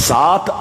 7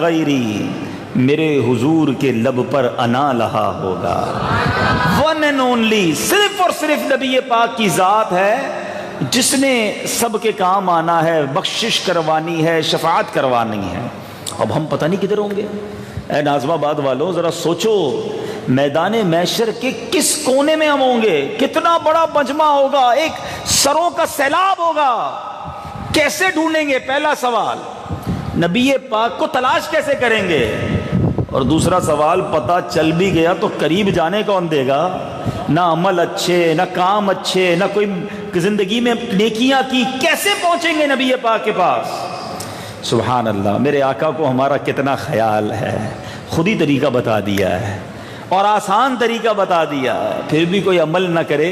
غیری، میرے حضور کے لب پر انا لہا ہوگا. ون اینڈ اونلی، صرف اور صرف نبی پاک کی ذات ہے جس نے سب کے کام آنا ہے، بخشش کروانی ہے، شفاعت کروانی ہے. اب ہم پتہ نہیں کدھر ہوں گے. اے ناظم آباد والوں ذرا سوچو، میدان محشر کے کس کونے میں ہم ہوں گے؟ کتنا بڑا مجمع ہوگا، ایک سروں کا سیلاب ہوگا. کیسے ڈھونڈیں گے؟ پہلا سوال. نبی پاک کو تلاش کیسے کریں گے؟ اور دوسرا سوال، پتہ چل بھی گیا تو قریب جانے کون دے گا؟ نہ عمل اچھے، نہ کام اچھے، نہ کوئی زندگی میں نیکیاں کی، کیسے پہنچیں گے نبی پاک کے پاس؟ سبحان اللہ. میرے آقا کو ہمارا کتنا خیال ہے، خود ہی طریقہ بتا دیا ہے اور آسان طریقہ بتا دیا، پھر بھی کوئی عمل نہ کرے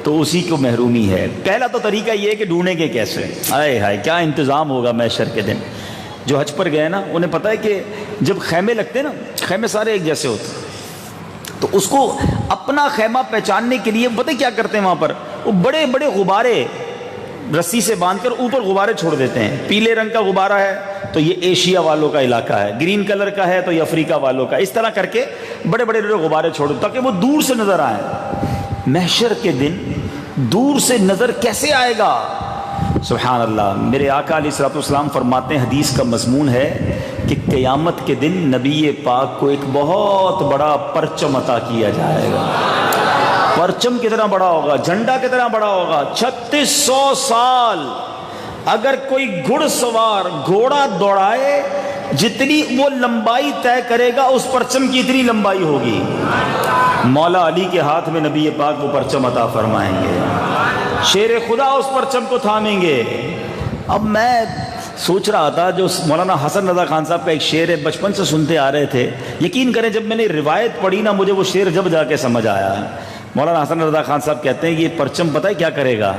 تو اسی کو محرومی ہے. پہلا تو طریقہ یہ ہے کہ ڈھونڈیں گے کیسے. آئے ہائے کیا انتظام ہوگا محشر کے دن. جو حج پر گئے نا انہیں پتہ ہے کہ جب خیمے لگتے نا، خیمے سارے ایک جیسے ہوتے، تو اس کو اپنا خیمہ پہچاننے کے لیے پتہ کیا کرتے ہیں؟ وہاں پر وہ بڑے بڑے غبارے رسی سے باندھ کر اوپر غبارے چھوڑ دیتے ہیں. پیلے رنگ کا غبارہ ہے تو یہ ایشیا والوں کا علاقہ ہے، گرین کلر کا ہے تو یہ افریقہ والوں کا. اس طرح کر کے بڑے بڑے غبارے چھوڑ دو تاکہ وہ دور سے نظر آئے. محشر کے دن دور سے نظر کیسے آئے گا؟ سبحان اللہ. میرے آقا علیہ الصلوۃ والسلام فرماتے ہیں، حدیث کا مضمون ہے کہ قیامت کے دن نبی پاک کو ایک بہت بڑا پرچم عطا کیا جائے گا. پرچم کتنا بڑا ہوگا؟ جھنڈا کتنا بڑا ہوگا؟ 3600 سال اگر کوئی گھڑ سوار گھوڑا دوڑائے، جتنی وہ لمبائی طے کرے گا اس پرچم کی اتنی لمبائی ہوگی. مولا علی کے ہاتھ میں نبی پاک کو پرچم عطا فرمائیں گے، شیر خدا اس پرچم کو تھامیں گے. اب میں سوچ رہا تھا، جو مولانا حسن رضا خان صاحب کا ایک شعر ہے، بچپن سے سنتے آ رہے تھے. یقین کریں جب میں نے روایت پڑھی نا، مجھے وہ شعر جب جا کے سمجھ آیا. مولانا حسن رضا خان صاحب کہتے ہیں یہ پرچم پتہ ہے کیا کرے گا؟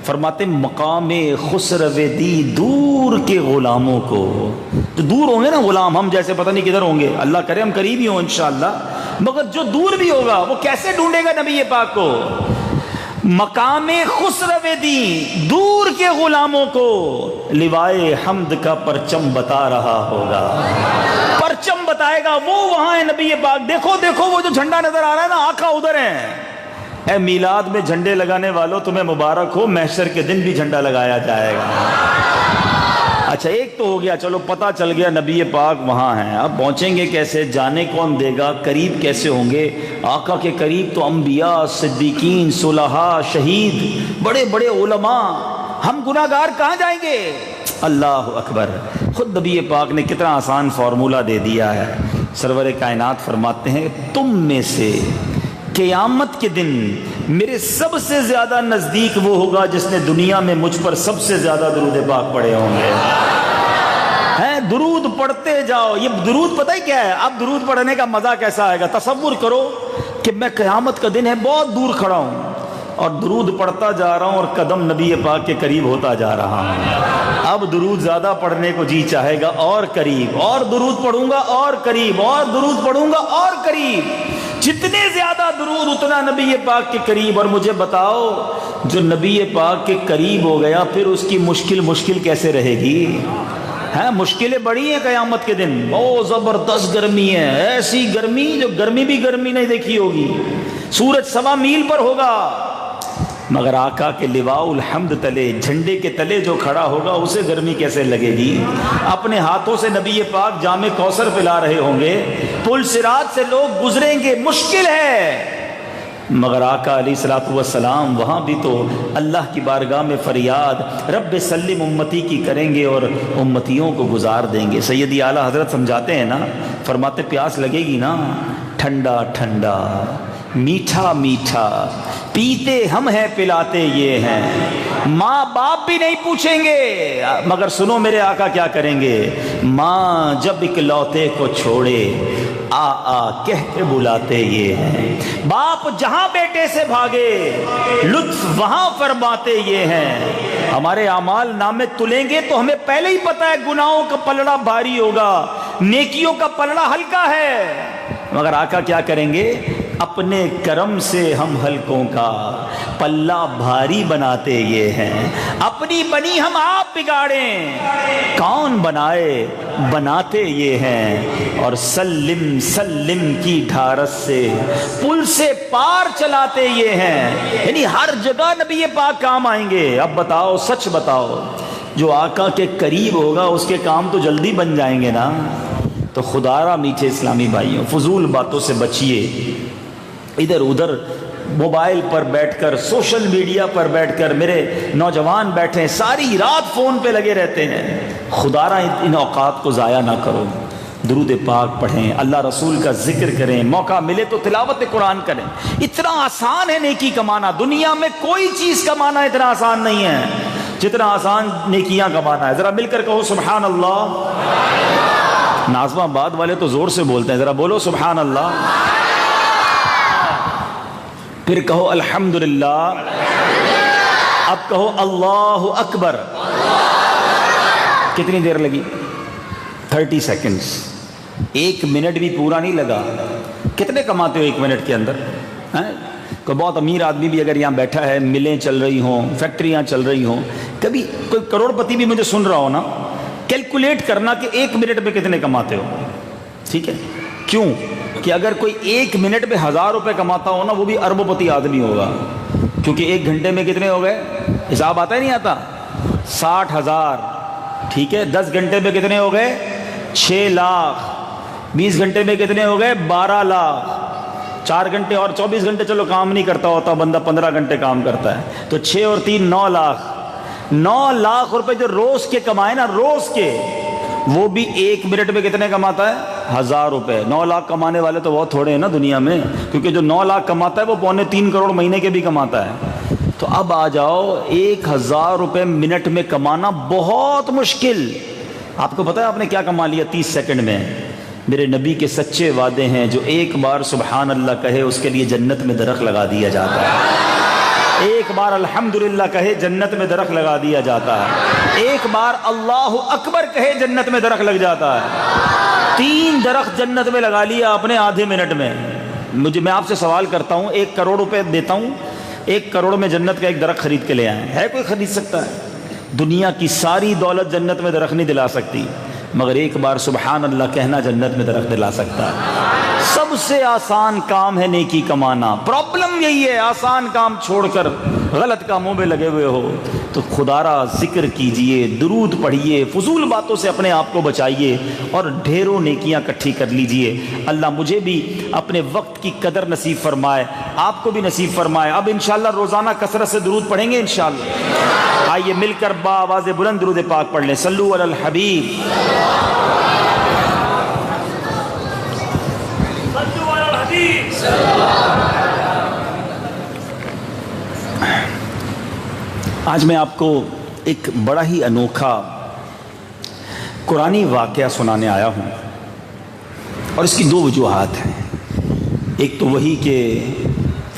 فرماتے مقام خسرو دی دور کے غلاموں کو، جو دور ہوں گے نا غلام، ہم جیسے پتہ نہیں کدھر ہوں گے، اللہ کرے ہم قریب ہی ہوں انشاءاللہ، مگر جو دور بھی ہوگا وہ کیسے ڈھونڈے گا نبی پاک کو؟ مقام خسرو دی دور کے غلاموں کو لوائے حمد کا پرچم بتا رہا ہوگا. پرچم بتائے گا، وہ وہاں ہے نبی پاک. دیکھو دیکھو وہ جو جھنڈا نظر آ رہا ہے نا، آقا ادھر ہیں. اے میلاد میں جھنڈے لگانے والوں تمہیں مبارک ہو، محشر کے دن بھی جھنڈا لگایا جائے گا. اچھا ایک تو ہو گیا، چلو پتہ چل گیا نبی پاک وہاں ہیں. اب پہنچیں گے کیسے؟ جانے کون دے گا؟ قریب کیسے ہوں گے آقا کے قریب؟ تو انبیاء، صدیقین، صلحاء، شہید، بڑے بڑے علماء. ہم گناہگار کہاں جائیں گے؟ اللہ اکبر. خود نبی پاک نے کتنا آسان فارمولہ دے دیا ہے. سرور کائنات فرماتے ہیں تم میں سے قیامت کے دن میرے سب سے زیادہ نزدیک وہ ہوگا جس نے دنیا میں مجھ پر سب سے زیادہ درود پاک پڑھے ہوں گے. درود پڑھتے جاؤ. یہ درود پتہ ہی کیا ہے؟ اب درود پڑھنے کا مزہ کیسا آئے گا؟ تصور کرو کہ میں قیامت کا دن ہے، بہت دور کھڑا ہوں اور درود پڑھتا جا رہا ہوں اور قدم نبی پاک کے قریب ہوتا جا رہا ہوں. اب درود زیادہ پڑھنے کو جی چاہے گا، اور قریب، اور درود پڑھوں گا اور قریب، اور درود پڑھوں گا اور قریب. جتنے زیادہ درود اتنا نبی پاک کے قریب. اور مجھے بتاؤ جو نبی پاک کے قریب ہو گیا پھر اس کی مشکل کیسے رہے گی؟ مشکلیں بڑی ہیں قیامت کے دن. بہت زبردست گرمی ہے، ایسی گرمی جو گرمی بھی گرمی نہیں دیکھی ہوگی. سورج 1.25 میل پر ہوگا، مگر آقا کے لواء الحمد تلے، جھنڈے کے تلے جو کھڑا ہوگا اسے گرمی کیسے لگے گی؟ اپنے ہاتھوں سے نبی پاک جام کوثر پلا رہے ہوں گے، پل صراط سے لوگ گزریں گے، مشکل ہے. مگر آقا علیہ الصلوۃ والسلام وہاں بھی تو اللہ کی بارگاہ میں فریاد رب سلم امتی کی کریں گے اور امتیوں کو گزار دیں گے. سیدی اعلیٰ حضرت سمجھاتے ہیں نا، فرماتے پیاس لگے گی نا، ٹھنڈا ٹھنڈا میٹھا میٹھا پیتے ہم ہیں پلاتے یہ ہیں. ماں باپ بھی نہیں پوچھیں گے، مگر سنو میرے آقا کیا کریں گے. ماں جب اکلوتے کو چھوڑے آ آ کہہ کے بلاتے یہ ہیں. باپ جہاں بیٹے سے بھاگے لطف وہاں فرماتے یہ ہیں. ہمارے اعمال نامے تلیں گے تو ہمیں پہلے ہی پتہ ہے گناہوں کا پلڑا بھاری ہوگا، نیکیوں کا پلڑا ہلکا ہے. مگر آقا کیا کریں گے؟ اپنے کرم سے ہم حلقوں کا پلہ بھاری بناتے یہ ہیں، اپنی بنی ہم آپ بگاڑیں کون بنائے بناتے یہ ہیں، اور سلم سلم کی ڈھارس سے پل سے پار چلاتے یہ ہیں۔ یعنی ہر جگہ نبی پاک کام آئیں گے۔ اب بتاؤ، سچ بتاؤ، جو آقا کے قریب ہوگا اس کے کام تو جلدی بن جائیں گے نا۔ تو خدا را میٹھے اسلامی بھائیوں، فضول باتوں سے بچیے، ادھر ادھر موبائل پر بیٹھ کر، سوشل میڈیا پر بیٹھ کر میرے نوجوان بیٹھے ساری رات فون پہ لگے رہتے ہیں۔ خدا را ان اوقات کو ضائع نہ کرو، درود پاک پڑھیں، اللہ رسول کا ذکر کریں، موقع ملے تو تلاوت قرآن کریں۔ اتنا آسان ہے نیکی کمانا، دنیا میں کوئی چیز کمانا اتنا آسان نہیں ہے جتنا آسان نیکیاں کمانا ہے۔ ذرا مل کر کہو سبحان اللہ۔ ناظم آباد والے تو زور سے بولتے ہیں، ذرا بولو سبحان اللہ، پھر کہو الحمدللہ، اب کہو اللہ اکبر۔ کتنی دیر لگی؟ 30 سیکنڈز، 1 منٹ بھی پورا نہیں لگا۔ کتنے کماتے ہو 1 منٹ کے اندر؟ کوئی بہت امیر آدمی بھی اگر یہاں بیٹھا ہے، ملیں چل رہی ہوں، فیکٹریاں چل رہی ہوں، کبھی کوئی کروڑ پتی بھی مجھے سن رہا ہو نا، کیلکولیٹ کرنا کہ 1 منٹ میں کتنے کماتے ہو، ٹھیک ہے؟ کیوں کہ اگر کوئی 1 منٹ میں 1000 روپے کماتا ہو نا، وہ بھی اربوں پتی آدمی ہوگا، کیونکہ 1 گھنٹے میں کتنے ہو گئے؟ حساب آتا ہی نہیں آتا، 60,000، ٹھیک ہے؟ 10 گھنٹے میں کتنے ہو گئے؟ 6 لاکھ، 20 گھنٹے میں کتنے ہو گئے؟ 12 لاکھ، 4 گھنٹے اور 24 گھنٹے چلو کام نہیں کرتا ہوتا بندہ، 15 گھنٹے کام کرتا ہے، تو 6 اور 3 9 لاکھ، 9 لاکھ روپے جو روز کے کمائے نا، روز کے، وہ بھی 1 منٹ میں کتنے کماتا ہے؟ 1000 روپے۔ 9 لاکھ کمانے والے تو بہت تھوڑے ہیں نا دنیا میں، کیونکہ جو 9 لاکھ کماتا ہے وہ 2.25 کروڑ مہینے کے بھی کماتا ہے۔ تو اب آ جاؤ، 1000 روپے منٹ میں کمانا بہت مشکل۔ آپ کو پتا ہے آپ نے کیا کما لیا 30 سیکنڈ میں؟ میرے نبی کے سچے وعدے ہیں، جو ایک بار سبحان اللہ کہے اس کے لیے جنت میں درخت لگا دیا جاتا ہے، ایک بار الحمدللہ کہے جنت میں درخت لگا دیا جاتا ہے، ایک بار اللہ اکبر کہے جنت میں درخت لگ جاتا ہے۔ 3 درخت جنت میں لگا لیا آپ نے آدھے منٹ میں۔ میں آپ سے سوال کرتا ہوں، 1 کروڑ روپے دیتا ہوں، 1 کروڑ میں جنت کا ایک درخت خرید کے لے آئیں، ہے کوئی خرید سکتا ہے؟ دنیا کی ساری دولت جنت میں درخت نہیں دلا سکتی، مگر ایک بار سبحان اللہ کہنا جنت میں درخت دلا سکتا ہے۔ سب سے آسان کام ہے نیکی کمانا، پرابلم یہی ہے، آسان کام چھوڑ کر غلط کاموں میں لگے ہوئے ہو۔ تو خدا را ذکر کیجئے، درود پڑھیے، فضول باتوں سے اپنے آپ کو بچائیے، اور ڈھیروں نیکیاں اکٹھی کر لیجئے۔ اللہ مجھے بھی اپنے وقت کی قدر نصیب فرمائے، آپ کو بھی نصیب فرمائے۔ اب انشاءاللہ روزانہ کثرت سے درود پڑھیں گے انشاءاللہ۔ آئیے مل کر با آواز بلند درود پاک پڑھ لیں، صلو علی الحبیب۔ آج میں آپ کو ایک بڑا ہی انوکھا قرآنی واقعہ سنانے آیا ہوں، اور اس کی 2 وجوہات ہیں۔ ایک تو وہی کہ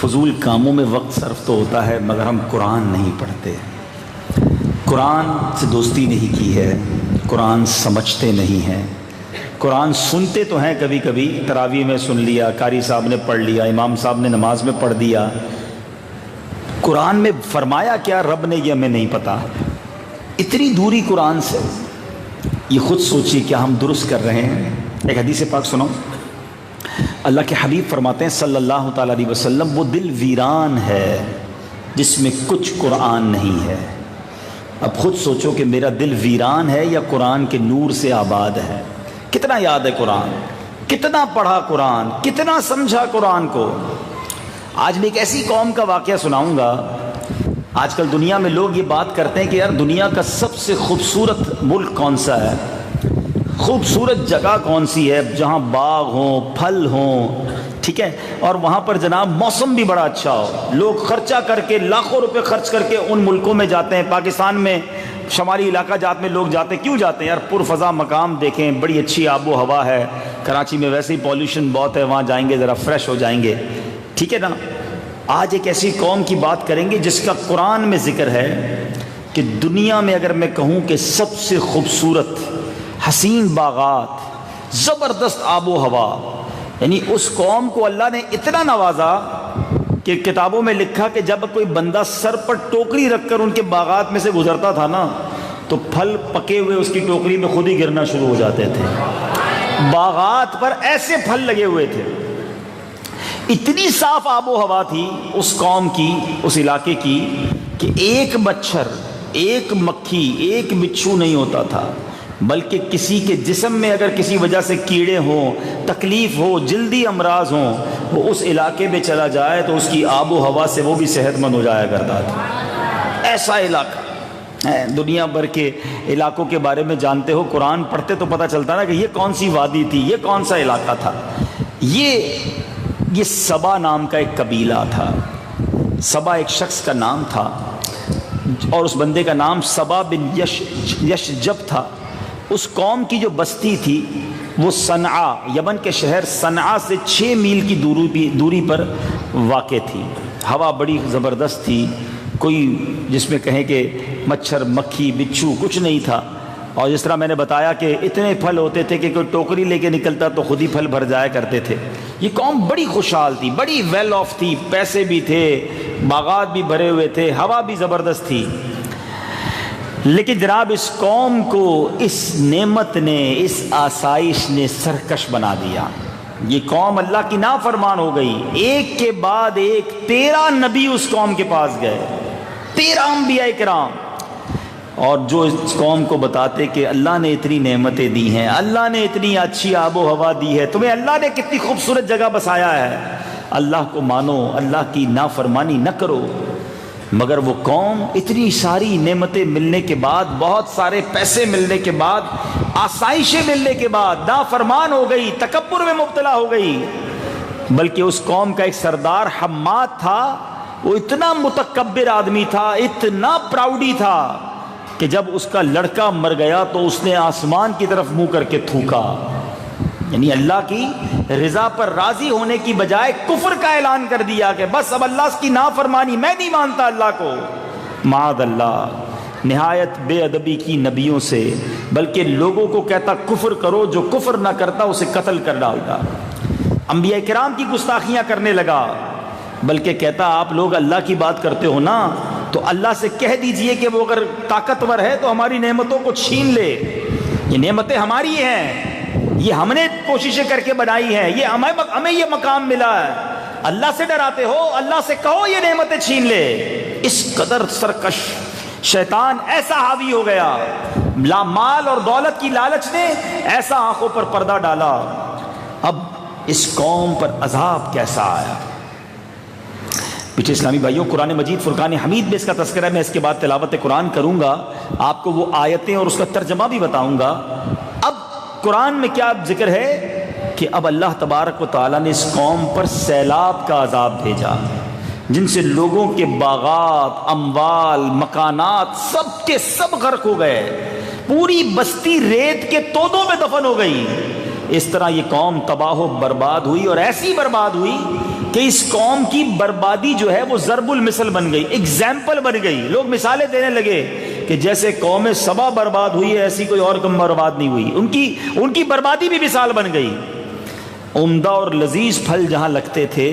فضول کاموں میں وقت صرف تو ہوتا ہے، مگر ہم قرآن نہیں پڑھتے، قرآن سے دوستی نہیں کی ہے، قرآن سمجھتے نہیں ہیں۔ قرآن سنتے تو ہیں، کبھی کبھی تراویح میں سن لیا، قاری صاحب نے پڑھ لیا، امام صاحب نے نماز میں پڑھ دیا، قرآن میں فرمایا کیا رب نے یہ ہمیں نہیں پتا۔ اتنی دوری قرآن سے، یہ خود سوچیے کیا ہم درست کر رہے ہیں؟ ایک حدیث پاک سنو، اللہ کے حبیب فرماتے ہیں صلی اللہ تعالیٰ علیہ وسلم، وہ دل ویران ہے جس میں کچھ قرآن نہیں ہے۔ اب خود سوچو کہ میرا دل ویران ہے یا قرآن کے نور سے آباد ہے؟ کتنا یاد ہے قرآن، کتنا پڑھا قرآن، کتنا سمجھا قرآن کو۔ آج میں ایک ایسی قوم کا واقعہ سناؤں گا۔ آج کل دنیا میں لوگ یہ بات کرتے ہیں کہ یار دنیا کا سب سے خوبصورت ملک کون سا ہے، خوبصورت جگہ کون سی ہے جہاں باغ ہوں، پھل ہوں، ٹھیک ہے، اور وہاں پر جناب موسم بھی بڑا اچھا ہو۔ لوگ خرچہ کر کے، لاکھوں روپے خرچ کر کے ان ملکوں میں جاتے ہیں۔ پاکستان میں شمالی علاقہ جات میں لوگ جاتے ہیں، کیوں جاتے ہیں یار؟ پرفضا مقام دیکھیں، بڑی اچھی آب و ہوا ہے، کراچی میں ویسے ہی پولیوشن بہت ہے، وہاں جائیں گے ذرا فریش ہو جائیں گے، ٹھیک ہے نا۔ آج ایک ایسی قوم کی بات کریں گے جس کا قرآن میں ذکر ہے کہ دنیا میں اگر میں کہوں کہ سب سے خوبصورت حسین باغات، زبردست آب و ہوا، یعنی اس قوم کو اللہ نے اتنا نوازا کہ کتابوں میں لکھا کہ جب کوئی بندہ سر پر ٹوکری رکھ کر ان کے باغات میں سے گزرتا تھا نا تو پھل پکے ہوئے اس کی ٹوکری میں خود ہی گرنا شروع ہو جاتے تھے. باغات پر ایسے پھل لگے ہوئے تھے. اتنی صاف آب و ہوا تھی اس قوم کی, اس علاقے کی, کہ ایک مچھر, ایک مکھی, ایک بچھو نہیں ہوتا تھا, بلکہ کسی کے جسم میں اگر کسی وجہ سے کیڑے ہوں, تکلیف ہو, جلدی امراض ہوں, وہ اس علاقے میں چلا جائے تو اس کی آب و ہوا سے وہ بھی صحت مند ہو جایا کرتا تھا. ایسا علاقہ ہے. دنیا بھر کے علاقوں کے بارے میں جانتے ہو, قرآن پڑھتے تو پتہ چلتا نا کہ یہ کون سی وادی تھی, یہ کون سا علاقہ تھا. یہ سبا نام کا ایک قبیلہ تھا. سبا ایک شخص کا نام تھا اور اس بندے کا نام سبا بن یشجب تھا. اس قوم کی جو بستی تھی وہ صنعا, یمن کے شہر صنعا سے 6 میل کی دوری پر واقع تھی. ہوا بڑی زبردست تھی, کوئی جس میں کہیں کہ مچھر مکھی بچھو کچھ نہیں تھا. اور جس طرح میں نے بتایا کہ اتنے پھل ہوتے تھے کہ کوئی ٹوکری لے کے نکلتا تو خود ہی پھل بھر جایا کرتے تھے. یہ قوم بڑی خوشحال تھی, بڑی ویل آف تھی, پیسے بھی تھے, باغات بھی بھرے ہوئے تھے, ہوا بھی زبردست تھی. لیکن جناب اس قوم کو اس نعمت نے, اس آسائش نے سرکش بنا دیا. یہ قوم اللہ کی نافرمان ہو گئی. ایک کے بعد ایک 13 نبی اس قوم کے پاس گئے, 13 انبیاء کرام, اور جو اس قوم کو بتاتے کہ اللہ نے اتنی نعمتیں دی ہیں, اللہ نے اتنی اچھی آب و ہوا دی ہے, تمہیں اللہ نے کتنی خوبصورت جگہ بسایا ہے, اللہ کو مانو, اللہ کی نافرمانی نہ کرو. مگر وہ قوم اتنی ساری نعمتیں ملنے کے بعد, بہت سارے پیسے ملنے کے بعد, آسائشیں ملنے کے بعد نافرمان ہو گئی, تکبر میں مبتلا ہو گئی. بلکہ اس قوم کا ایک سردار حماد تھا, وہ اتنا متکبر آدمی تھا, اتنا پراؤڈی تھا کہ جب اس کا لڑکا مر گیا تو اس نے آسمان کی طرف منہ کر کے تھوکا. یعنی اللہ کی رضا پر راضی ہونے کی بجائے کفر کا اعلان کر دیا کہ بس اب اللہ کی نافرمانی, میں نہیں مانتا اللہ کو. معاذ اللہ, نہایت بے ادبی کی نبیوں سے, بلکہ لوگوں کو کہتا کفر کرو, جو کفر نہ کرتا اسے قتل کر ڈالتا. انبیاء کرام کی گستاخیاں کرنے لگا, بلکہ کہتا آپ لوگ اللہ کی بات کرتے ہو نا تو اللہ سے کہہ دیجئے کہ وہ اگر طاقتور ہے تو ہماری نعمتوں کو چھین لے. یہ نعمتیں ہماری ہیں, یہ ہم نے کوششیں کر کے بنائی ہیں, یہ ہمیں یہ مقام ملا ہے. اللہ سے ڈراتے ہو, اللہ سے کہو یہ نعمتیں چھین لے. اس قدر سرکش شیطان ایسا حاوی ہو گیا, مال اور دولت کی لالچ نے ایسا آنکھوں پر پردہ ڈالا. اب اس قوم پر عذاب کیسا آیا. پیچھے اسلامی بھائیوں, قرآن مجید فرقان حمید میں اس کا تذکرہ ہے. میں اس کے بعد تلاوت قرآن کروں گا, آپ کو وہ آیتیں اور اس کا ترجمہ بھی بتاؤں گا. اب قرآن میں کیا ذکر ہے کہ اب اللہ تبارک و تعالیٰ نے اس قوم پر سیلاب کا عذاب بھیجا, جن سے لوگوں کے باغات, اموال, مکانات سب کے سب غرق ہو گئے. پوری بستی ریت کے تودوں میں دفن ہو گئی. اس طرح یہ قوم تباہ و برباد ہوئی, اور ایسی برباد ہوئی کہ اس قوم کی بربادی جو ہے وہ ضرب المثل بن گئی, ایگزامپل بن گئی. لوگ مثالیں دینے لگے کہ جیسے قوم سبا برباد ہوئی ہے ایسی کوئی اور قوم برباد نہیں ہوئی. ان کی بربادی بھی مثال بن گئی. عمدہ اور لذیذ پھل جہاں لگتے تھے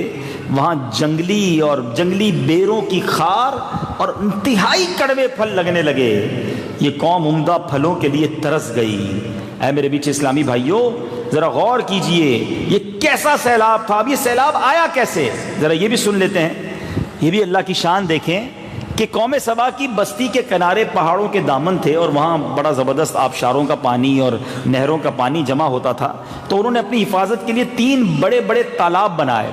وہاں جنگلی بیروں کی خار اور انتہائی کڑوے پھل لگنے لگے. یہ قوم عمدہ پھلوں کے لیے ترس گئی. اے میرے بیچ اسلامی بھائیوں, ذرا غور کیجئے یہ کیسا سیلاب تھا. اب یہ سیلاب آیا کیسے, ذرا یہ بھی سن لیتے ہیں. یہ بھی اللہ کی شان دیکھیں کہ قوم سبا کی بستی کے کنارے پہاڑوں کے دامن تھے, اور وہاں بڑا زبردست آبشاروں کا پانی اور نہروں کا پانی جمع ہوتا تھا. تو انہوں نے اپنی حفاظت کے لیے 3 بڑے بڑے تالاب بنائے,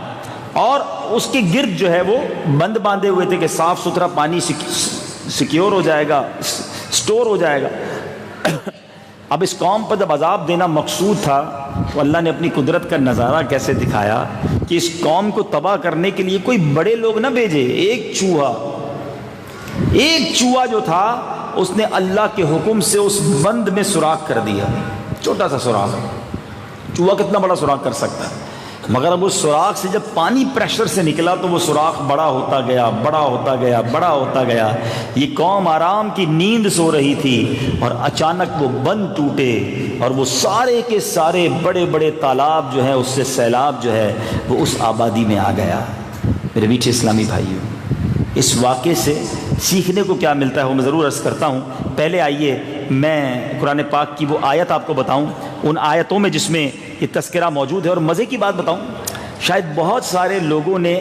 اور اس کے گرد جو ہے وہ بند باندھے ہوئے تھے کہ صاف ستھرا پانی سیکیور ہو جائے گا, سٹور ہو جائے گا. اب اس قوم پر جب عذاب دینا مقصود تھا تو اللہ نے اپنی قدرت کا نظارہ کیسے دکھایا کہ اس قوم کو تباہ کرنے کے لیے کوئی بڑے لوگ نہ بھیجے. ایک چوہا جو تھا اس نے اللہ کے حکم سے اس بند میں سوراخ کر دیا, چھوٹا سا سوراخ. چوہا کتنا بڑا سوراخ کر سکتا ہے؟ مگر اب اس سوراخ سے جب پانی پریشر سے نکلا تو وہ سوراخ بڑا ہوتا گیا، بڑا ہوتا گیا، بڑا ہوتا گیا۔ یہ قوم آرام کی نیند سو رہی تھی اور اچانک وہ بند ٹوٹے اور وہ سارے کے سارے بڑے بڑے تالاب جو ہیں، اس سے سیلاب جو ہے وہ اس آبادی میں آ گیا۔ میرے میٹھے اسلامی بھائیوں، اس واقعے سے سیکھنے کو کیا ملتا ہے وہ میں ضرور عرض کرتا ہوں۔ پہلے آئیے میں قرآن پاک کی وہ آیت آپ کو بتاؤں، ان آیتوں میں جس میں یہ تذکرہ موجود ہے۔ اور مزے کی بات بتاؤں، شاید بہت سارے لوگوں نے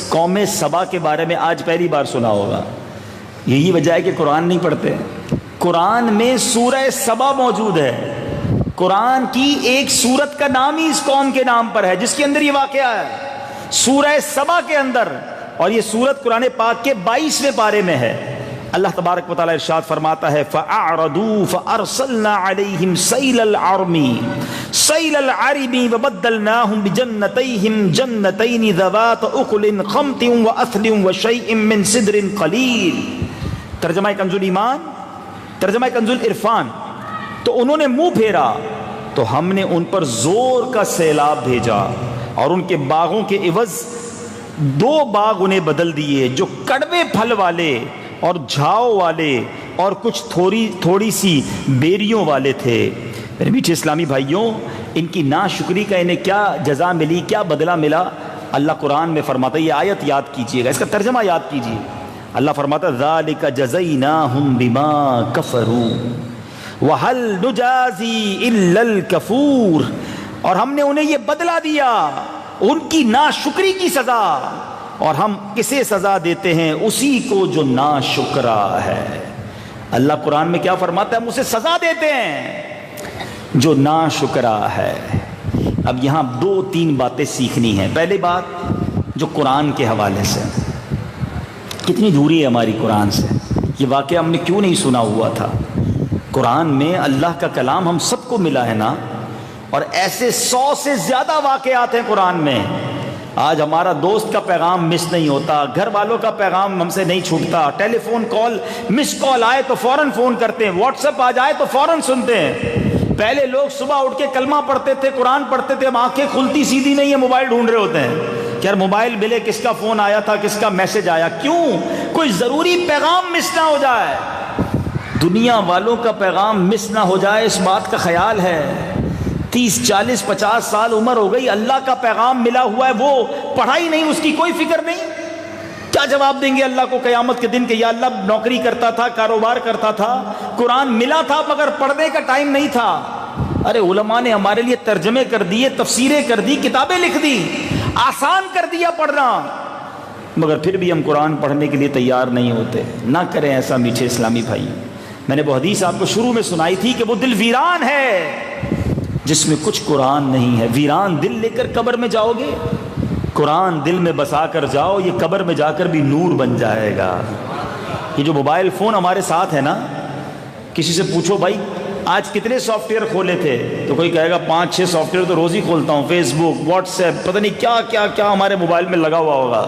قوم سبا کے بارے میں آج پہلی بار سنا ہوگا۔ یہی وجہ ہے کہ قرآن نہیں پڑھتے۔ قرآن میں سورہ سبا موجود ہے، قرآن کی ایک سورت کا نام ہی اس قوم کے نام پر ہے جس کے اندر یہ واقعہ ہے، سورہ سبا کے اندر۔ اور یہ سورت قرآن پاک کے 22ویں پارے میں ہے۔ اللہ تبارک و تعالیٰ ارشاد فرماتا ہے فَأَعْرَضُوا فَأَرْسَلْنَا عَلَيْهِمْ سَيْلَ الْعَرِمِ وَبَدَّلْنَاهُمْ بِجَنَّتَيْهِمْ جَنَّتَيْنِ ذَوَاتِ أُكُلٍ خَمْطٍ وَأَثْلٍ وَشَيْءٍ مِّن سِدْرٍ قَلِيلٍ۔ ترجمہ کنز الایمان، ترجمہ کنز العرفان۔ تو انہوں نے منہ پھیرا تو ہم نے ان پر زور کا سیلاب بھیجا اور ان کے باغوں کے عوض 2 باغ انہیں بدل دیے جو کڑوے پھل والے اور جھاؤ والے اور کچھ تھوڑی سی بیریوں والے تھے۔ میرے میٹھے اسلامی بھائیوں، ان کی ناشکری کا انہیں کیا جزا ملی، کیا بدلہ ملا؟ اللہ قرآن میں فرماتا ہے، یہ آیت یاد کیجئے گا، اس کا ترجمہ یاد کیجئے۔ اللہ فرماتا ہے ذَلِكَ جَزَيْنَاهُمْ بِمَا كَفَرُوا وَهَلْ نُجَازِي إِلَّا الْكَفُورَ۔ اور ہم نے انہیں یہ بدلہ دیا، ان کی ناشکری کی سزا، اور ہم کسے سزا دیتے ہیں؟ اسی کو جو ناشکرا ہے۔ اللہ قرآن میں کیا فرماتا ہے؟ ہم اسے سزا دیتے ہیں جو ناشکرا ہے۔ اب یہاں 2-3 باتیں سیکھنی ہیں۔ پہلی بات جو قرآن کے حوالے سے، کتنی دوری ہے ہماری قرآن سے، یہ واقعہ ہم نے کیوں نہیں سنا ہوا تھا؟ قرآن میں اللہ کا کلام ہم سب کو ملا ہے نا، اور ایسے 100 سے زیادہ واقعات ہیں قرآن میں۔ آج ہمارا دوست کا پیغام مس نہیں ہوتا، گھر والوں کا پیغام ہم سے نہیں چھوٹتا، ٹیلی فون کال مس کال آئے تو فوراً فون کرتے ہیں، واٹس ایپ آ جائے تو فوراً سنتے ہیں۔ پہلے لوگ صبح اٹھ کے کلمہ پڑھتے تھے، قرآن پڑھتے تھے، آنکھیں کھلتی سیدھی نہیں ہے، موبائل ڈھونڈ رہے ہوتے ہیں کہ یار موبائل ملے، کس کا فون آیا تھا، کس کا میسج آیا، کیوں؟ کوئی ضروری پیغام مس نہ ہو جائے، دنیا والوں کا پیغام مس نہ ہو جائے، اس بات کا خیال ہے۔ 30 40 50 سال عمر ہو گئی، اللہ کا پیغام ملا ہوا ہے، وہ پڑھا ہی نہیں، اس کی کوئی فکر نہیں۔ کیا جواب دیں گے اللہ کو قیامت کے دن کہ یا اللہ نوکری کرتا تھا، کاروبار کرتا تھا، قرآن ملا تھا مگر پڑھنے کا ٹائم نہیں تھا۔ ارے علماء نے ہمارے لیے ترجمے کر دیے، تفسیریں کر دی، کتابیں لکھ دی، آسان کر دیا پڑھنا، مگر پھر بھی ہم قرآن پڑھنے کے لیے تیار نہیں ہوتے۔ نہ کریں ایسا میٹھے اسلامی بھائی۔ میں نے وہ حدیث آپ کو شروع میں سنائی تھی کہ وہ دل ویران ہے جس میں کچھ قرآن نہیں ہے۔ ویران دل لے کر قبر میں جاؤ گے، قرآن دل میں بسا کر جاؤ، یہ قبر میں جا کر بھی نور بن جائے گا۔ یہ جو موبائل فون ہمارے ساتھ ہے نا، کسی سے پوچھو بھائی آج کتنے سافٹ ویئر کھولے تھے، تو کوئی کہے گا 5-6 سافٹ ویئر تو روز ہی کھولتا ہوں، فیس بک، واٹس ایپ، پتہ نہیں کیا کیا کیا ہمارے موبائل میں لگا ہوا ہوگا۔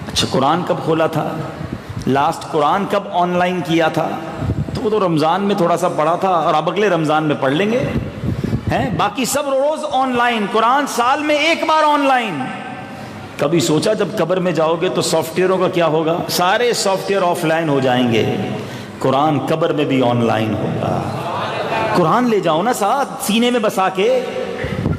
اچھا قرآن کب کھولا تھا؟ لاسٹ قرآن کب آن لائن کیا تھا؟ تو وہ تو رمضان میں تھوڑا سا پڑھا تھا، اور اب اگلے رمضان میں پڑھ لیں گے ہیں، باقی سب روز آن لائن، قرآن سال میں 1 بار آن لائن۔ کبھی سوچا جب قبر میں جاؤ گے تو سافٹ ویئروں کا کیا ہوگا؟ سارے سافٹ ویئر آف لائن ہو جائیں گے، قرآن قبر میں بھی آن لائن ہوگا۔ قرآن لے جاؤ نا ساتھ سینے میں بسا کے،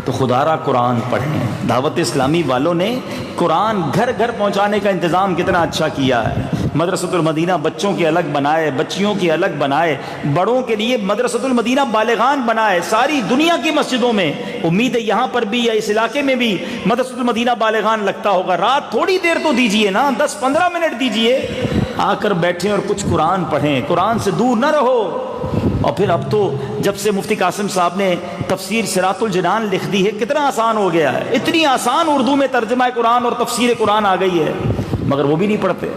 تو خدا را قرآن پڑھیں۔ دعوت اسلامی والوں نے قرآن گھر گھر پہنچانے کا انتظام کتنا اچھا کیا ہے۔ مدرسۃ المدینہ بچوں کے الگ بنائے، بچیوں کے الگ بنائے، بڑوں کے لیے مدرسۃ المدینہ بالغان بنائے، ساری دنیا کی مسجدوں میں۔ امید ہے یہاں پر بھی یا اس علاقے میں بھی مدرسۃ المدینہ بالغان لگتا ہوگا۔ رات تھوڑی دیر تو دیجئے نا، 10-15 منٹ دیجئے، آ کر بیٹھیں اور کچھ قرآن پڑھیں، قرآن سے دور نہ رہو۔ اور پھر اب تو جب سے مفتی قاسم صاحب نے تفسیر صراط الجنان لکھ دی ہے، کتنا آسان ہو گیا ہے، اتنی آسان اردو میں ترجمہ قرآن اور تفسیر قرآن آ گئی ہے، مگر وہ بھی نہیں پڑھتے۔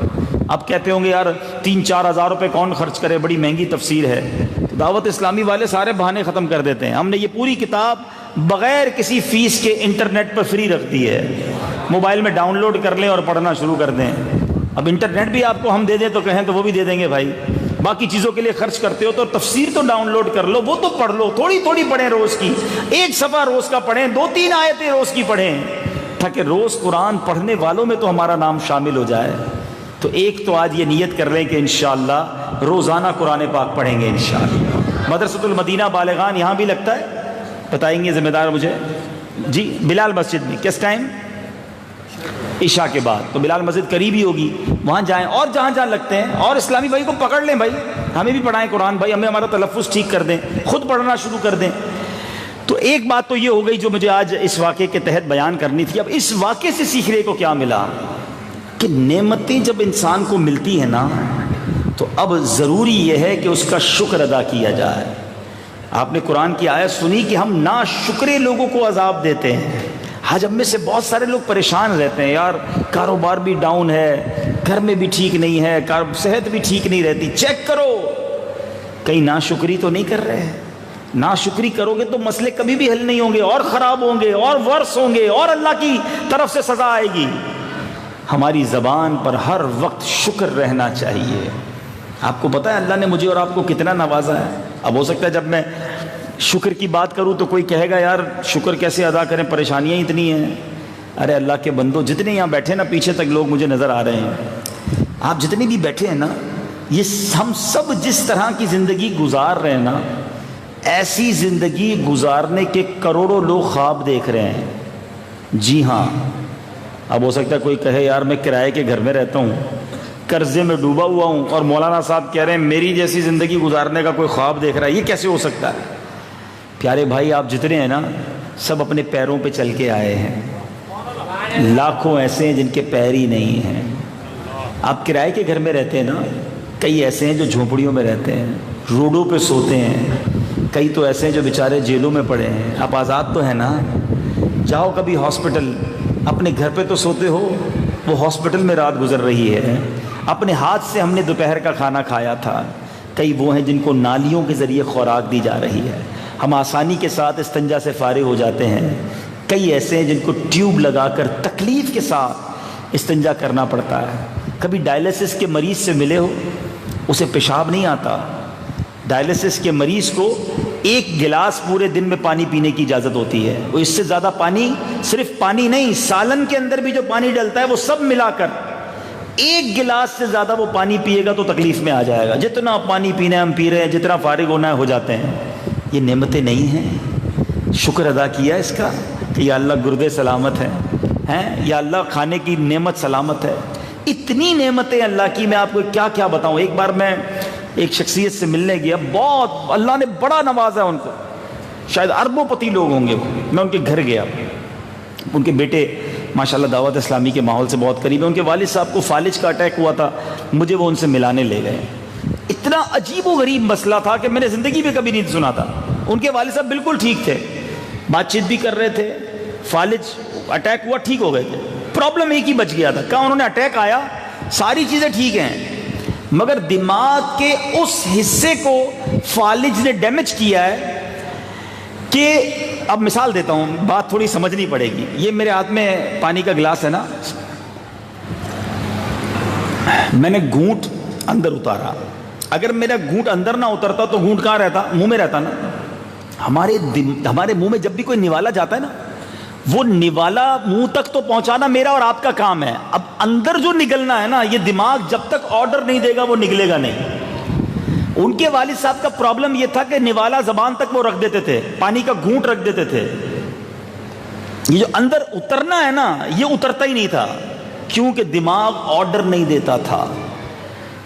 اب کہتے ہوں گے یار 3-4 ہزار روپے کون خرچ کرے، بڑی مہنگی تفسیر ہے۔ تو دعوت اسلامی والے سارے بہانے ختم کر دیتے ہیں۔ ہم نے یہ پوری کتاب بغیر کسی فیس کے انٹرنیٹ پر فری رکھ دی ہے، موبائل میں ڈاؤن لوڈ کر لیں اور پڑھنا شروع کر دیں۔ اب انٹرنیٹ بھی آپ کو ہم دے دیں تو کہیں تو وہ بھی دے دیں گے بھائی، باقی چیزوں کے لیے خرچ کرتے ہو تو تفسیر تو ڈاؤن لوڈ کر لو، وہ تو پڑھ لو، تھوڑی تھوڑی پڑھیں روز کی، ایک صفحہ روز کا پڑھیں، 2-3 آیتیں روز کی پڑھیں، تاکہ روز قرآن پڑھنے والوں میں تو ہمارا نام شامل ہو جائے۔ تو ایک تو آج یہ نیت کر لیں کہ انشاءاللہ روزانہ قرآن پاک پڑھیں گے انشاءاللہ۔ مدرسۃ المدینہ بالغان یہاں بھی لگتا ہے، بتائیں گے ذمہ دار مجھے؟ جی بلال مسجد میں کس ٹائم؟ عشاء کے بعد، تو بلال مسجد قریب ہی ہوگی، وہاں جائیں، اور جہاں جہاں لگتے ہیں، اور اسلامی بھائی کو پکڑ لیں بھائی، ہمیں بھی پڑھائیں قرآن بھائی، ہمیں ہمارا تلفظ ٹھیک کر دیں، خود پڑھنا شروع کر دیں۔ تو ایک بات تو یہ ہو گئی جو مجھے آج اس واقعے کے تحت بیان کرنی تھی۔ اب اس واقعے سے سیکھنے کو کیا ملا کہ نعمتیں جب انسان کو ملتی ہیں نا تو اب ضروری یہ ہے کہ اس کا شکر ادا کیا جائے۔ آپ نے قرآن کی آیت سنی کہ ہم ناشکرے لوگوں کو عذاب دیتے ہیں۔ آج ہم میں سے بہت سارے لوگ پریشان رہتے ہیں، یار کاروبار بھی ڈاؤن ہے، گھر میں بھی ٹھیک نہیں ہے، صحت بھی ٹھیک نہیں رہتی، چیک کرو کہیں ناشکری تو نہیں کر رہے۔ ناشکری کرو گے تو مسئلے کبھی بھی حل نہیں ہوں گے، اور خراب ہوں گے، اور ورس ہوں گے، اور اللہ کی طرف سے سزا آئے گی۔ ہماری زبان پر ہر وقت شکر رہنا چاہیے۔ آپ کو پتہ ہے اللہ نے مجھے اور آپ کو کتنا نوازا ہے۔ اب ہو سکتا ہے جب میں شکر کی بات کروں تو کوئی کہے گا یار شکر کیسے ادا کریں، پریشانیاں اتنی ہیں۔ ارے اللہ کے بندو، جتنے یہاں بیٹھے نا، پیچھے تک لوگ مجھے نظر آ رہے ہیں، آپ جتنے بھی بیٹھے ہیں نا، یہ ہم سب جس طرح کی زندگی گزار رہے ہیں نا، ایسی زندگی گزارنے کے کروڑوں لوگ خواب دیکھ رہے ہیں۔ جی ہاں، اب ہو سکتا ہے کوئی کہے یار میں کرائے کے گھر میں رہتا ہوں، قرضے میں ڈوبا ہوا ہوں، اور مولانا صاحب کہہ رہے ہیں میری جیسی زندگی گزارنے کا کوئی خواب دیکھ رہا ہے، یہ کیسے ہو سکتا ہے؟ پیارے بھائی آپ جتنے ہیں نا سب اپنے پیروں پہ چل کے آئے ہیں، لاکھوں ایسے ہیں جن کے پیر ہی نہیں ہیں۔ آپ کرائے کے گھر میں رہتے ہیں نا، کئی ایسے ہیں جو جھونپڑیوں میں رہتے ہیں، روڈوں پہ سوتے ہیں، کئی تو ایسے ہیں جو بیچارے جیلوں میں پڑے ہیں۔ آپ آزاد تو ہیں نا، جاؤ کبھی ہاسپٹل، اپنے گھر پہ تو سوتے ہو، وہ ہاسپٹل میں رات گزر رہی ہے۔ اپنے ہاتھ سے ہم نے دوپہر کا کھانا کھایا تھا۔ کئی وہ ہیں جن کو نالیوں کے ذریعے خوراک دی جا رہی ہے، ہم آسانی کے ساتھ استنجا سے فارغ ہو جاتے ہیں۔ کئی ایسے ہیں جن کو ٹیوب لگا کر تکلیف کے ساتھ استنجا کرنا پڑتا ہے۔ کبھی ڈائلیسس کے مریض سے ملے ہو، اسے پیشاب نہیں آتا۔ ڈائلیسس کے مریض کو ایک گلاس پورے دن میں پانی پینے کی اجازت ہوتی ہے، وہ اس سے زیادہ پانی، صرف پانی نہیں، سالن کے اندر بھی جو پانی ڈلتا ہے وہ سب ملا کر ایک گلاس سے زیادہ وہ پانی پیے گا تو تکلیف میں آ جائے گا۔ جتنا پانی پینا ہے ہم پی رہے ہیں، جتنا فارغ ہونا ہے ہو جاتے ہیں۔ یہ نعمتیں نہیں ہیں؟ شکر ادا کیا اس کا کہ یا اللہ گردے سلامت ہیں، یا اللہ کھانے کی نعمت سلامت ہے۔ اتنی نعمتیں اللہ کی، میں آپ کو کیا کیا بتاؤں۔ ایک بار میں ایک شخصیت سے ملنے گیا، بہت اللہ نے بڑا نوازا ان کو، شاید اربوں پتی لوگ ہوں گے۔ میں ان کے گھر گیا، ان کے بیٹے ماشاءاللہ دعوت اسلامی کے ماحول سے بہت قریب ہے۔ ان کے والد صاحب کو فالج کا اٹیک ہوا تھا، مجھے وہ ان سے ملانے لے گئے۔ اتنا عجیب و غریب مسئلہ تھا کہ میں نے زندگی میں کبھی نہیں سنا تھا۔ ان کے والد صاحب بالکل ٹھیک تھے، بات چیت بھی کر رہے تھے، فالج اٹیک ہوا ٹھیک ہو گئے تھے، پرابلم ایک ہی بچ گیا تھا۔ کہا انہوں نے اٹیک آیا، ساری چیزیں ٹھیک ہیں، مگر دماغ کے اس حصے کو فالج نے ڈیمیج کیا ہے کہ، اب مثال دیتا ہوں، بات تھوڑی سمجھنی پڑے گی۔ یہ میرے ہاتھ میں پانی کا گلاس ہے نا، میں نے گھونٹ اندر اتارا، اگر میرا گھونٹ اندر نہ اترتا تو گھونٹ کہاں رہتا؟ منہ میں رہتا نا۔ ہمارے منہ میں جب بھی کوئی نوالا جاتا ہے نا، وہ نوالا منہ تک تو پہنچانا میرا اور آپ کا کام ہے، اب اندر جو نگلنا ہے نا، یہ دماغ جب تک آرڈر نہیں دے گا وہ نگلے گا نہیں۔ ان کے والد صاحب کا پرابلم یہ تھا کہ نوالا زبان تک وہ رکھ دیتے تھے، پانی کا گھونٹ رکھ دیتے تھے، یہ جو اندر اترنا ہے نا یہ اترتا ہی نہیں تھا، کیونکہ دماغ آرڈر نہیں دیتا تھا۔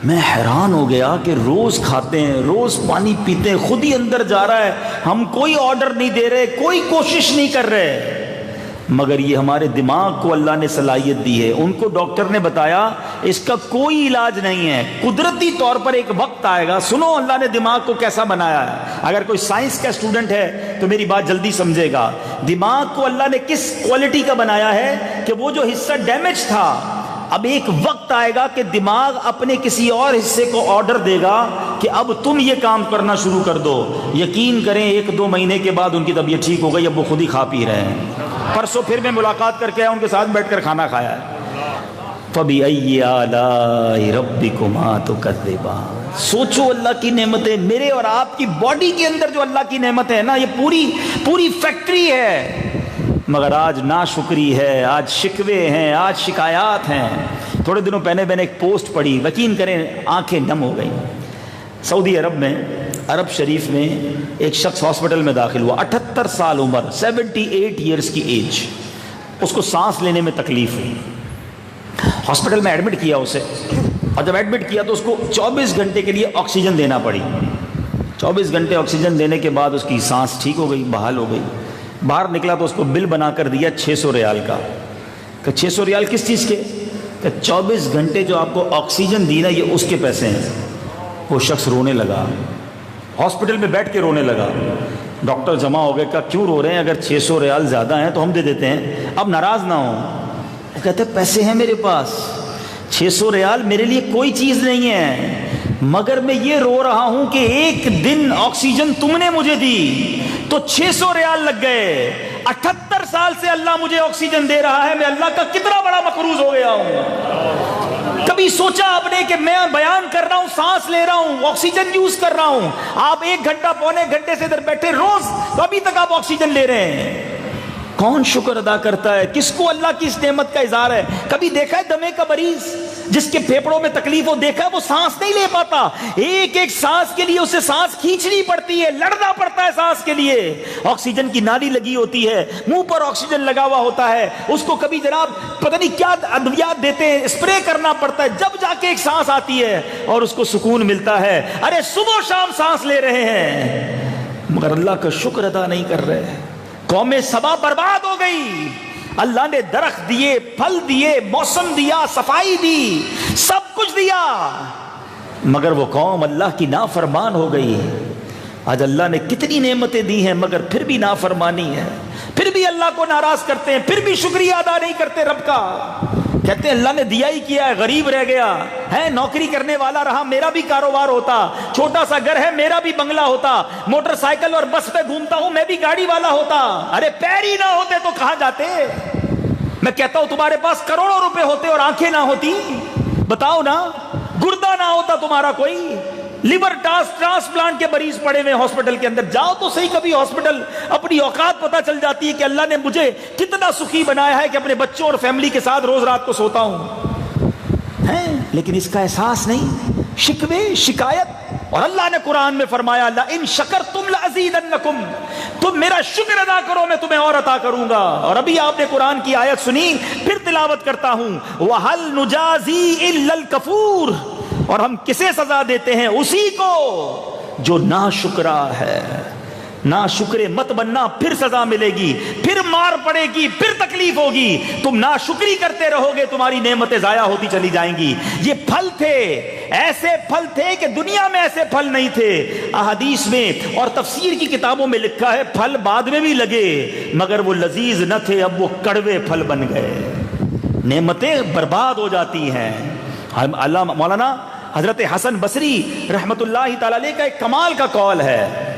میں حیران ہو گیا کہ روز کھاتے ہیں، روز پانی پیتے ہیں، خود ہی اندر جا رہا ہے، ہم کوئی آرڈر نہیں دے رہے، کوئی کوشش نہیں کر رہے، مگر یہ ہمارے دماغ کو اللہ نے صلاحیت دی ہے۔ ان کو ڈاکٹر نے بتایا اس کا کوئی علاج نہیں ہے، قدرتی طور پر ایک وقت آئے گا۔ سنو اللہ نے دماغ کو کیسا بنایا ہے، اگر کوئی سائنس کا اسٹوڈنٹ ہے تو میری بات جلدی سمجھے گا۔ دماغ کو اللہ نے کس کوالٹی کا بنایا ہے کہ وہ جو حصہ ڈیمیج تھا، اب ایک وقت آئے گا کہ دماغ اپنے کسی اور حصے کو آرڈر دے گا کہ اب تم یہ کام کرنا شروع کر دو۔ یقین کریں 1-2 مہینے کے بعد ان کی طبیعت ٹھیک ہو گئی، اب وہ خود ہی کھا پی رہے ہیں۔ پرسوں پھر میں ملاقات کر کے آیا، ان کے ساتھ بیٹھ کر کھانا کھایا ہے۔ فَبِأَيِّ آلَاءِ رَبِّكُمَا تُكَذِّبَانِ، سوچو اللہ کی نعمتیں، میرے اور آپ کی باڈی کے اندر جو اللہ کی نعمت ہے نا، یہ پوری فیکٹری ہے، مگر آج ناشکری ہے، آج شکوے ہیں، آج شکایات ہیں۔ تھوڑے دنوں پہلے میں نے ایک پوسٹ پڑھی، یقین کریں آنکھیں نم ہو گئیں۔ سعودی عرب میں، عرب شریف میں ایک شخص ہاسپٹل میں داخل ہوا، 78 سال عمر، 78 ایئرس کی ایج، اس کو سانس لینے میں تکلیف ہوئی۔ ہاسپٹل میں ایڈمٹ کیا اسے، اور جب ایڈمٹ کیا تو اس کو 24 گھنٹے کے لیے آکسیجن دینا پڑی۔ 24 گھنٹے آکسیجن دینے کے بعد اس کی سانس ٹھیک ہو گئی، بحال ہو گئی۔ باہر نکلا تو اس کو بل بنا کر دیا 600 ریال کا۔ کہ 600 ریال کس چیز کے؟ کہ 24 گھنٹے جو آپ کو آکسیجن دی نا، یہ اس کے پیسے ہیں۔ وہ شخص رونے لگا، ہاسپٹل میں بیٹھ کے رونے لگا۔ ڈاکٹر جمع ہو گئے، کہا کیوں رو رہے ہیں؟ اگر 600 ریال زیادہ ہیں تو ہم دے دیتے ہیں، اب ناراض نہ ہوں۔ وہ کہتے ہیں پیسے ہیں میرے پاس، 600 ریال میرے لیے کوئی چیز نہیں ہے، مگر میں یہ رو رہا ہوں کہ ایک دن آکسیجن تم نے مجھے دی تو 600 ریال لگ گئے۔ 78 سال سے اللہ مجھے آکسیجن دے رہا ہے، میں اللہ کا کتنا بڑا مقروض ہو گیا ہوں۔ کبھی سوچا آپ نے کہ میں بیان کر رہا ہوں، سانس لے رہا ہوں، آکسیجن یوز کر رہا ہوں، آپ 1 گھنٹہ پونے گھنٹے سے ادھر بیٹھے روز، تو ابھی تک آپ آکسیجن لے رہے ہیں۔ کون شکر ادا کرتا ہے؟ کس کو اللہ کی اس نعمت کا اظہار ہے؟ کبھی دیکھا ہے دمے کا مریض جس کے پھیپڑوں میں تکلیف ہو؟ دیکھا ہے وہ سانس نہیں لے پاتا، ایک ایک سانس کے لیے اسے سانس کھینچنی پڑتی ہے، لڑنا پڑتا ہے سانس کے لیے۔ آکسیجن کی نالی لگی ہوتی ہے، منہ پر آکسیجن لگا ہوا ہوتا ہے، اس کو کبھی جناب پتہ نہیں کیا ادویات دیتے ہیں، اسپرے کرنا پڑتا ہے، جب جا کے ایک سانس آتی ہے اور اس کو سکون ملتا ہے۔ ارے صبح و شام سانس لے رہے ہیں، مگر اللہ کا شکر ادا نہیں کر رہے۔ قوم سبا برباد ہو گئی، اللہ نے درخت دیے، پھل دیے، موسم دیا، صفائی دی، سب کچھ دیا، مگر وہ قوم اللہ کی نافرمان ہو گئی۔ آج اللہ نے کتنی نعمتیں دی ہیں مگر پھر بھی نافرمانی ہے، پھر بھی اللہ کو ناراض کرتے ہیں، پھر بھی شکریہ ادا نہیں کرتے رب کا۔ کہتے ہیں اللہ نے دیا ہی کیا ہے، غریب رہ گیا ہے، نوکری کرنے والا رہا میرا بھی کاروبار ہوتا، چھوٹا سا گھر ہے میرا بھی بنگلہ ہوتا، موٹر سائیکل اور بس پہ گھومتا ہوں میں بھی گاڑی والا ہوتا۔ ارے پیر ہی نہ ہوتے تو کہاں جاتے؟ میں کہتا ہوں تمہارے پاس کروڑوں روپے ہوتے اور آنکھیں نہ ہوتی، بتاؤ نا، گردہ نہ ہوتا تمہارا کوئی، لیور ٹرانسپلانٹ کے مریض پڑے ہوئے ہاسپٹل کے اندر، جاؤ تو صحیح کبھی ہاسپٹل، اپنی اوقات پتہ چل جاتی ہے کہ اللہ نے مجھے کتنا سخی بنایا ہے کہ اپنے بچوں اور فیملی کے ساتھ روز رات کو سوتا ہوں، لیکن اس کا احساس نہیں، شکوے، شکایت۔ اور اللہ نے قرآن میں فرمایا لَإِن شَكَرْتُمْ لَأَزِيدَنَّكُمْ، تم میرا شکر ادا کرو میں تمہیں اور عطا کروں گا۔ اور ابھی آپ نے قرآن کی آیت سنی، پھر تلاوت کرتا ہوں، وَهَلْ نُجَازِي إِلَّا الْكَفُورَ، اور ہم کسے سزا دیتے ہیں؟ اسی کو جو ناشکرا ہے۔ ناشکرے مت بننا، پھر سزا ملے گی، پھر مار پڑے گی، پھر تکلیف ہوگی، تم ناشکری کرتے رہو گے، تمہاری نعمتیں ضائع ہوتی چلی جائیں گی۔ یہ پھل تھے، ایسے پھل تھے کہ دنیا میں ایسے پھل نہیں تھے۔ احادیث میں اور تفسیر کی کتابوں میں لکھا ہے پھل بعد میں بھی لگے مگر وہ لذیذ نہ تھے، اب وہ کڑوے پھل بن گئے، نعمتیں برباد ہو جاتی ہیں۔ اللہ مولانا حضرت حسن بصری رحمت اللہ تعالی علیہ کا ایک کمال کا قول ہے،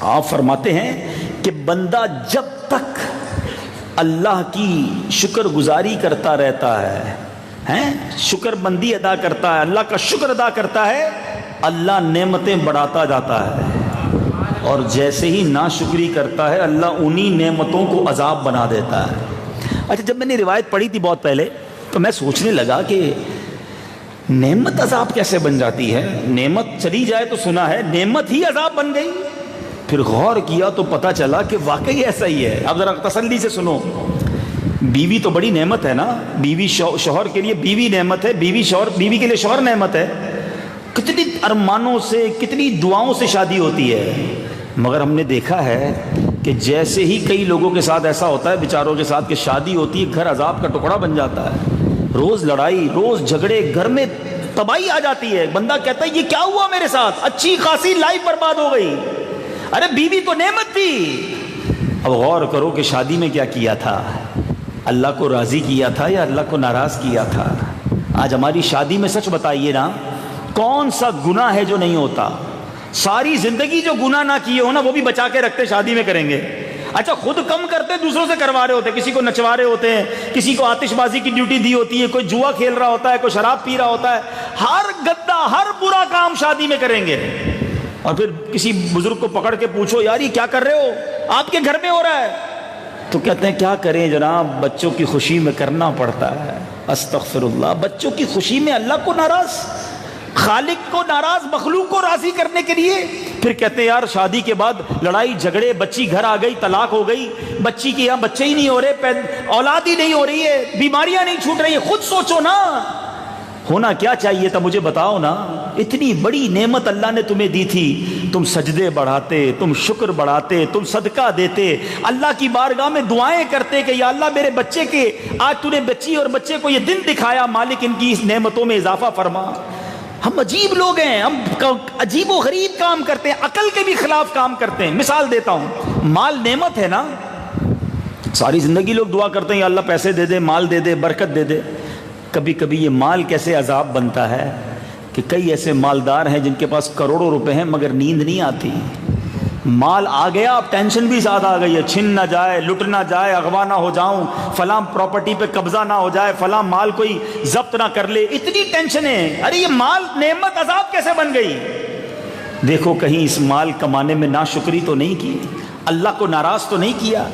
آپ فرماتے ہیں کہ بندہ جب تک اللہ کی شکر گزاری کرتا رہتا ہے، شکر مندی ادا کرتا ہے، اللہ کا شکر ادا کرتا ہے، اللہ نعمتیں بڑھاتا جاتا ہے، اور جیسے ہی ناشکری کرتا ہے اللہ انہی نعمتوں کو عذاب بنا دیتا ہے۔ اچھا، جب میں نے روایت پڑھی تھی بہت پہلے تو میں سوچنے لگا کہ نعمت عذاب کیسے بن جاتی ہے؟ نعمت چلی جائے تو سنا ہے نعمت ہی عذاب بن گئی، پھر غور کیا تو پتا چلا کہ واقعی ایسا ہی ہے۔ اب ذرا تسلی سے سنو، بیوی تو بڑی نعمت ہے نا، بیوی شوہر کے لیے بیوی نعمت ہے، بیوی کے لیے شوہر نعمت ہے، کتنی ارمانوں سے کتنی دعاؤں سے شادی ہوتی ہے، مگر ہم نے دیکھا ہے کہ جیسے ہی کئی لوگوں کے ساتھ ایسا ہوتا ہے بیچاروں کے ساتھ کہ شادی ہوتی ہے گھر عذاب کا ٹکڑا بن جاتا ہے، روز لڑائی، روز جھگڑے، گھر میں تباہی آ جاتی ہے، بندہ کہتا ہے یہ کیا ہوا میرے ساتھ، اچھی خاصی لائف برباد ہو گئی۔ ارے بیوی تو نعمت تھی۔ اب غور کرو کہ شادی میں کیا کیا تھا، اللہ کو راضی کیا تھا یا اللہ کو ناراض کیا تھا؟ آج ہماری شادی میں سچ بتائیے نا، کون سا گناہ ہے جو نہیں ہوتا؟ ساری زندگی جو گناہ نہ کیے ہو نا وہ بھی بچا کے رکھتے شادی میں کریں گے، اچھا خود کم کرتے دوسروں سے کروا رہے ہوتے, کسی کو نچوا رہے ہوتے ہیں, کسی کو آتش بازی کی ڈیوٹی دی ہوتی ہے, کوئی جوا کھیل رہا ہوتا ہے, کوئی شراب پی رہا ہوتا ہے, ہر گدا ہر برا کام شادی میں کریں گے. اور پھر کسی بزرگ کو پکڑ کے پوچھو یار یہ کیا کر رہے ہو, آپ کے گھر میں ہو رہا ہے, تو کہتے ہیں کیا کریں جناب, بچوں کی خوشی میں کرنا پڑتا ہے. استغفر اللہ, بچوں کی خوشی میں اللہ کو ناراض, خالق کو ناراض, مخلوق کو راضی کرنے کے لیے. پھر کہتے ہیں یار شادی کے بعد لڑائی جھگڑے, بچی گھر آ گئی, طلاق ہو گئی, بچی کے یہاں بچے ہی نہیں ہو رہے, اولاد ہی نہیں ہو رہی ہے, بیماریاں نہیں چھوٹ رہی ہیں. خود سوچو نا ہونا کیا چاہیے تھا, مجھے بتاؤ نا. اتنی بڑی نعمت اللہ نے تمہیں دی تھی, تم سجدے بڑھاتے, تم شکر بڑھاتے, تم صدقہ دیتے, اللہ کی بارگاہ میں دعائیں کرتے کہ یا اللہ میرے بچے کے, آج تو نے بچی اور بچے کو یہ دن دکھایا, مالک ان کی اس نعمتوں میں اضافہ فرما. ہم عجیب لوگ ہیں, ہم عجیب و غریب کام کرتے ہیں, عقل کے بھی خلاف کام کرتے ہیں. مثال دیتا ہوں, مال نعمت ہے نا, ساری زندگی لوگ دعا کرتے ہیں یا اللہ پیسے دے دے, مال دے دے, برکت دے دے. کبھی کبھی یہ مال کیسے عذاب بنتا ہے کہ کئی ایسے مالدار ہیں جن کے پاس کروڑوں روپے ہیں مگر نیند نہیں آتی. مال آ گیا, اب ٹینشن بھی زیادہ آ گئی ہے, چھن نہ جائے, لٹ نہ جائے, اغوا نہ ہو جاؤں, فلاں پراپرٹی پہ قبضہ نہ ہو جائے, فلاں مال کوئی ضبط نہ کر لے, اتنی ٹینشن ہے. ارے یہ مال نعمت عذاب کیسے بن گئی؟ دیکھو کہیں اس مال کمانے میں ناشکری تو نہیں کی, اللہ کو ناراض تو نہیں کیا.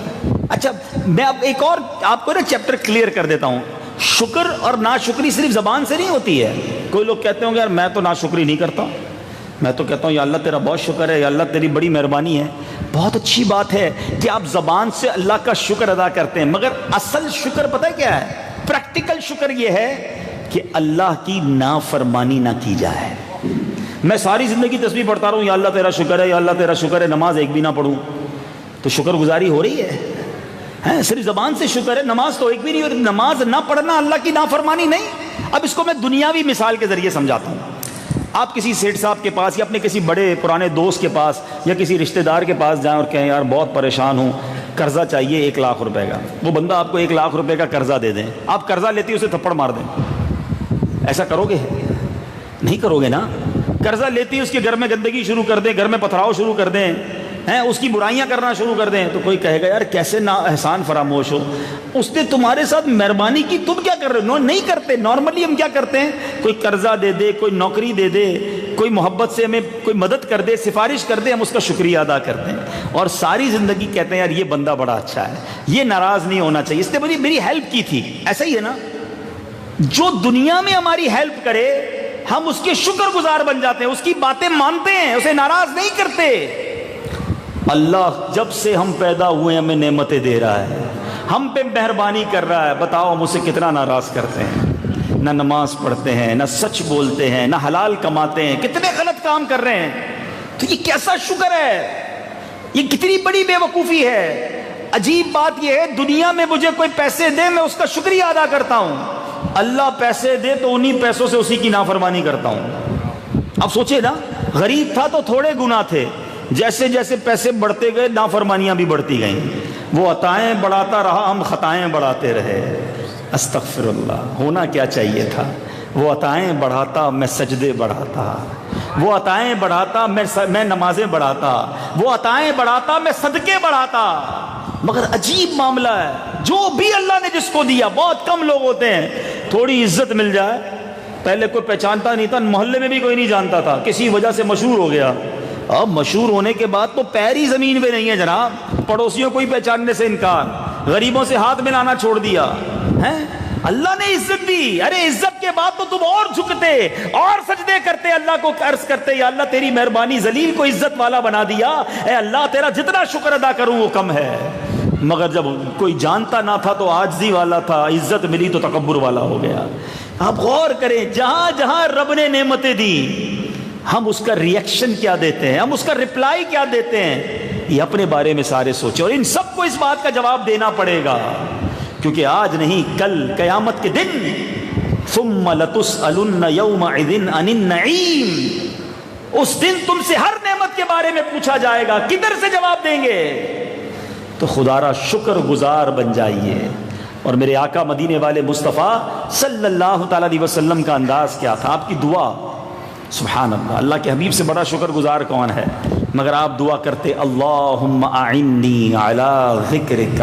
اچھا میں اب ایک اور آپ کو نا چیپٹر کلیئر کر دیتا ہوں. شکر اور ناشکری صرف زبان سے نہیں ہوتی ہے. کوئی لوگ کہتے ہوں گے یار میں تو ناشکری نہیں کرتا, میں تو کہتا ہوں یا اللہ تیرا بہت شکر ہے, یا اللہ تیری بڑی مہربانی ہے. بہت اچھی بات ہے کہ آپ زبان سے اللہ کا شکر ادا کرتے ہیں, مگر اصل شکر پتہ ہے کیا ہے؟ پریکٹیکل شکر یہ ہے کہ اللہ کی نافرمانی نہ کی جائے. میں ساری زندگی تسبیح پڑھتا رہوں یا اللہ تیرا شکر ہے, یا اللہ تیرا شکر ہے, نماز ایک بھی نہ پڑھوں, تو شکر گزاری ہو رہی ہے؟ صرف زبان سے شکر ہے, نماز تو ایک بھی نہیں, اور نماز نہ پڑھنا اللہ کی نافرمانی نہیں. اب اس کو میں دنیاوی مثال کے ذریعے سمجھاتا ہوں. آپ کسی سیٹھ صاحب کے پاس یا اپنے کسی بڑے پرانے دوست کے پاس یا کسی رشتہ دار کے پاس جائیں اور کہیں یار بہت پریشان ہوں, قرضہ چاہیے 1 لاکھ روپے کا. وہ بندہ آپ کو 1 لاکھ روپے کا قرضہ دے دیں, آپ قرضہ لیتے اسے تھپڑ مار دیں, ایسا کرو گے؟ نہیں کرو گے نا. قرضہ لیتی اس کے گھر میں گندگی شروع کر دیں, گھر میں پتھراؤ شروع کر دیں, اس کی برائیاں کرنا شروع کر دیں, تو کوئی کہے گا یار کیسے نا احسان فراموش ہو, اس نے تمہارے ساتھ مہربانی کی, تم کیا کر رہے ہو؟ نہیں کرتے. نارملی ہم کیا کرتے ہیں, کوئی قرضہ دے دے, کوئی نوکری دے دے, کوئی محبت سے ہمیں کوئی مدد کر دے, سفارش کر دے, ہم اس کا شکریہ ادا کرتے ہیں, اور ساری زندگی کہتے ہیں یار یہ بندہ بڑا اچھا ہے, یہ ناراض نہیں ہونا چاہیے, اس نے میری ہیلپ کی تھی. ایسا ہی ہے نا, جو دنیا میں ہماری ہیلپ کرے ہم اس کے شکر گزار بن جاتے ہیں, اس کی باتیں مانتے ہیں, اسے ناراض نہیں کرتے. اللہ جب سے ہم پیدا ہوئے ہمیں نعمتیں دے رہا ہے, ہم پہ مہربانی کر رہا ہے, بتاؤ ہم اسے کتنا ناراض کرتے ہیں؟ نہ نماز پڑھتے ہیں, نہ سچ بولتے ہیں, نہ حلال کماتے ہیں, کتنے غلط کام کر رہے ہیں. تو یہ کیسا شکر ہے؟ یہ کتنی بڑی بے وقوفی ہے. عجیب بات یہ ہے, دنیا میں مجھے کوئی پیسے دے میں اس کا شکریہ ادا کرتا ہوں, اللہ پیسے دے تو انہی پیسوں سے اسی کی نافرمانی کرتا ہوں. اب سوچے نا, غریب تھا تو تھوڑے گناہ تھے, جیسے جیسے پیسے بڑھتے گئے نافرمانیاں بھی بڑھتی گئیں. وہ عطائیں بڑھاتا رہا, ہم خطائیں بڑھاتے رہے. استغفر اللہ. ہونا کیا چاہیے تھا, وہ عطائیں بڑھاتا میں سجدے بڑھاتا, وہ عطائیں بڑھاتا میں نمازیں بڑھاتا, وہ عطائیں بڑھاتا میں صدقے بڑھاتا. مگر عجیب معاملہ ہے, جو بھی اللہ نے جس کو دیا, بہت کم لوگ ہوتے ہیں تھوڑی عزت مل جائے, پہلے کوئی پہچانتا نہیں تھا, محلے میں بھی کوئی نہیں جانتا تھا, کسی وجہ سے مشہور ہو گیا, اب مشہور ہونے کے بعد تو پیر ہی زمین پہ نہیں ہے جناب, پڑوسیوں کو ہی پہچاننے سے انکار, غریبوں سے ہاتھ ملانا چھوڑ دیا. اللہ نے عزت دی, ارے عزت کے بعد تو تم اور جھکتے اور سجدے کرتے, اللہ کو عرض کرتے یا اللہ تیری مہربانی, ذلیل کو عزت والا بنا دیا, اے اللہ تیرا جتنا شکر ادا کروں وہ کم ہے. مگر جب کوئی جانتا نہ تھا تو عاجزی والا تھا, عزت ملی تو تکبر والا ہو گیا. آپ غور کریں, جہاں جہاں رب نے نعمتیں دی ہم اس کا ریئیکشن کیا دیتے ہیں, ہم اس کا رپلائی کیا دیتے ہیں, یہ اپنے بارے میں سارے سوچیں. اور ان سب کو اس بات کا جواب دینا پڑے گا, کیونکہ آج نہیں کل قیامت کے دن ثم لتسألن یومئذ عن النعیم, اس دن تم سے ہر نعمت کے بارے میں پوچھا جائے گا, کدھر سے جواب دیں گے؟ تو خدا را شکر گزار بن جائیے. اور میرے آقا مدینے والے مصطفیٰ صلی اللہ تعالی علیہ وسلم کا انداز کیا تھا, آپ کی دعا, سبحان اللہ, اللہ کے حبیب سے بڑا شکر گزار کون ہے؟ مگر آپ دعا کرتے اللہم اعنی علی ذکرک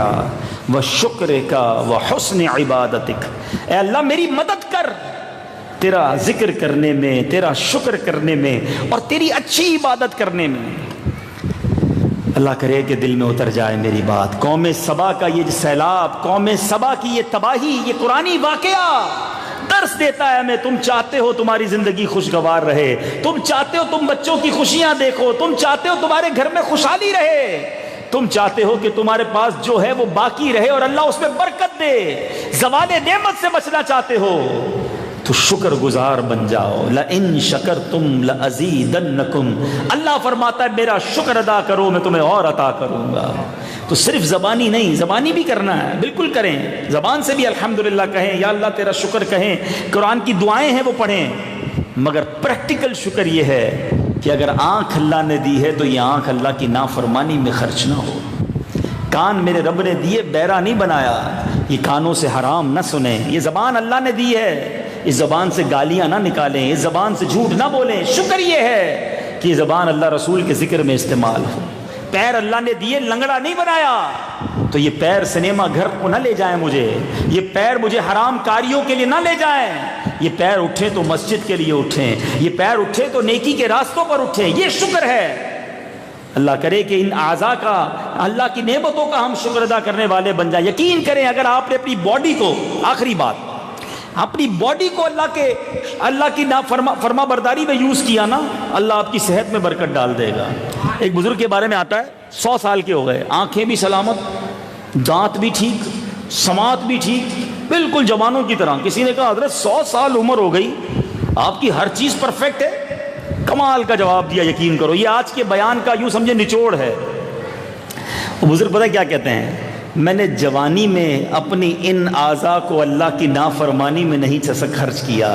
و شکرک و حسن عبادتک، اے اللہ میری مدد کر تیرا ذکر کرنے میں، تیرا شکر کرنے میں اور تیری اچھی عبادت کرنے میں۔ اللہ کرے کہ دل میں اتر جائے میری بات۔ قوم سبا کا یہ سیلاب، قوم سبا کی یہ تباہی، یہ قرآنی واقعہ درس دیتا ہے ہمیں۔ تم چاہتے ہو تمہاری زندگی خوشگوار رہے، تم چاہتے ہو تم بچوں کی خوشیاں دیکھو، تم چاہتے ہو تمہارے گھر میں خوشحالی رہے، تم چاہتے ہو کہ تمہارے پاس جو ہے وہ باقی رہے اور اللہ اس میں برکت دے، زوال نعمت سے بچنا چاہتے ہو تو شکر گزار بن جاؤ۔ لَإِن شَكَرْتُمْ لَأَزِيدَنَّكُمْ، اللہ فرماتا ہے میرا شکر ادا کرو میں تمہیں اور عطا کروں گا۔ تو صرف زبانی نہیں، زبانی بھی کرنا ہے، بالکل کریں، زبان سے بھی الحمدللہ کہیں، یا اللہ تیرا شکر کہیں، قرآن کی دعائیں ہیں وہ پڑھیں، مگر پریکٹیکل شکر یہ ہے کہ اگر آنکھ اللہ نے دی ہے تو یہ آنکھ اللہ کی نافرمانی میں خرچ نہ ہو۔ کان میرے رب نے دیے، بہرا نہیں بنایا، یہ کانوں سے حرام نہ سنیں۔ یہ زبان اللہ نے دی ہے، اس زبان سے گالیاں نہ نکالیں، اس زبان سے جھوٹ نہ بولیں۔ شکر یہ ہے کہ یہ زبان اللہ رسول کے ذکر میں استعمال ہو۔ پیر اللہ نے دیے، لنگڑا نہیں بنایا، تو یہ پیر سنیما گھر کو نہ لے جائیں مجھے، یہ پیر مجھے حرام کاریوں کے لیے نہ لے جائیں۔ یہ پیر اٹھیں تو مسجد کے لیے اٹھیں، یہ پیر اٹھیں تو نیکی کے راستوں پر اٹھیں، یہ شکر ہے۔ اللہ کرے کہ ان اعضاء کا، اللہ کی نعمتوں کا ہم شکر ادا کرنے والے بن جائیں۔ یقین کریں اگر آپ نے اپنی باڈی کو، آخری بات، اپنی باڈی کو اللہ کی فرما برداری میں یوز کیا نا، اللہ آپ کی صحت میں برکت ڈال دے گا۔ ایک بزرگ کے بارے میں آتا ہے 100 سال کے ہو گئے، آنکھیں بھی سلامت، دانت بھی ٹھیک، سماعت بھی ٹھیک، بالکل جوانوں کی طرح۔ کسی نے کہا حضرت 100 سال عمر ہو گئی، آپ کی ہر چیز پرفیکٹ ہے؟ کمال کا جواب دیا، یقین کرو یہ آج کے بیان کا یوں سمجھے نچوڑ ہے۔ وہ بزرگ پتہ کیا کہتے ہیں؟ میں نے جوانی میں اپنی ان اعضاء کو اللہ کی نافرمانی میں نہیں خرچ کیا،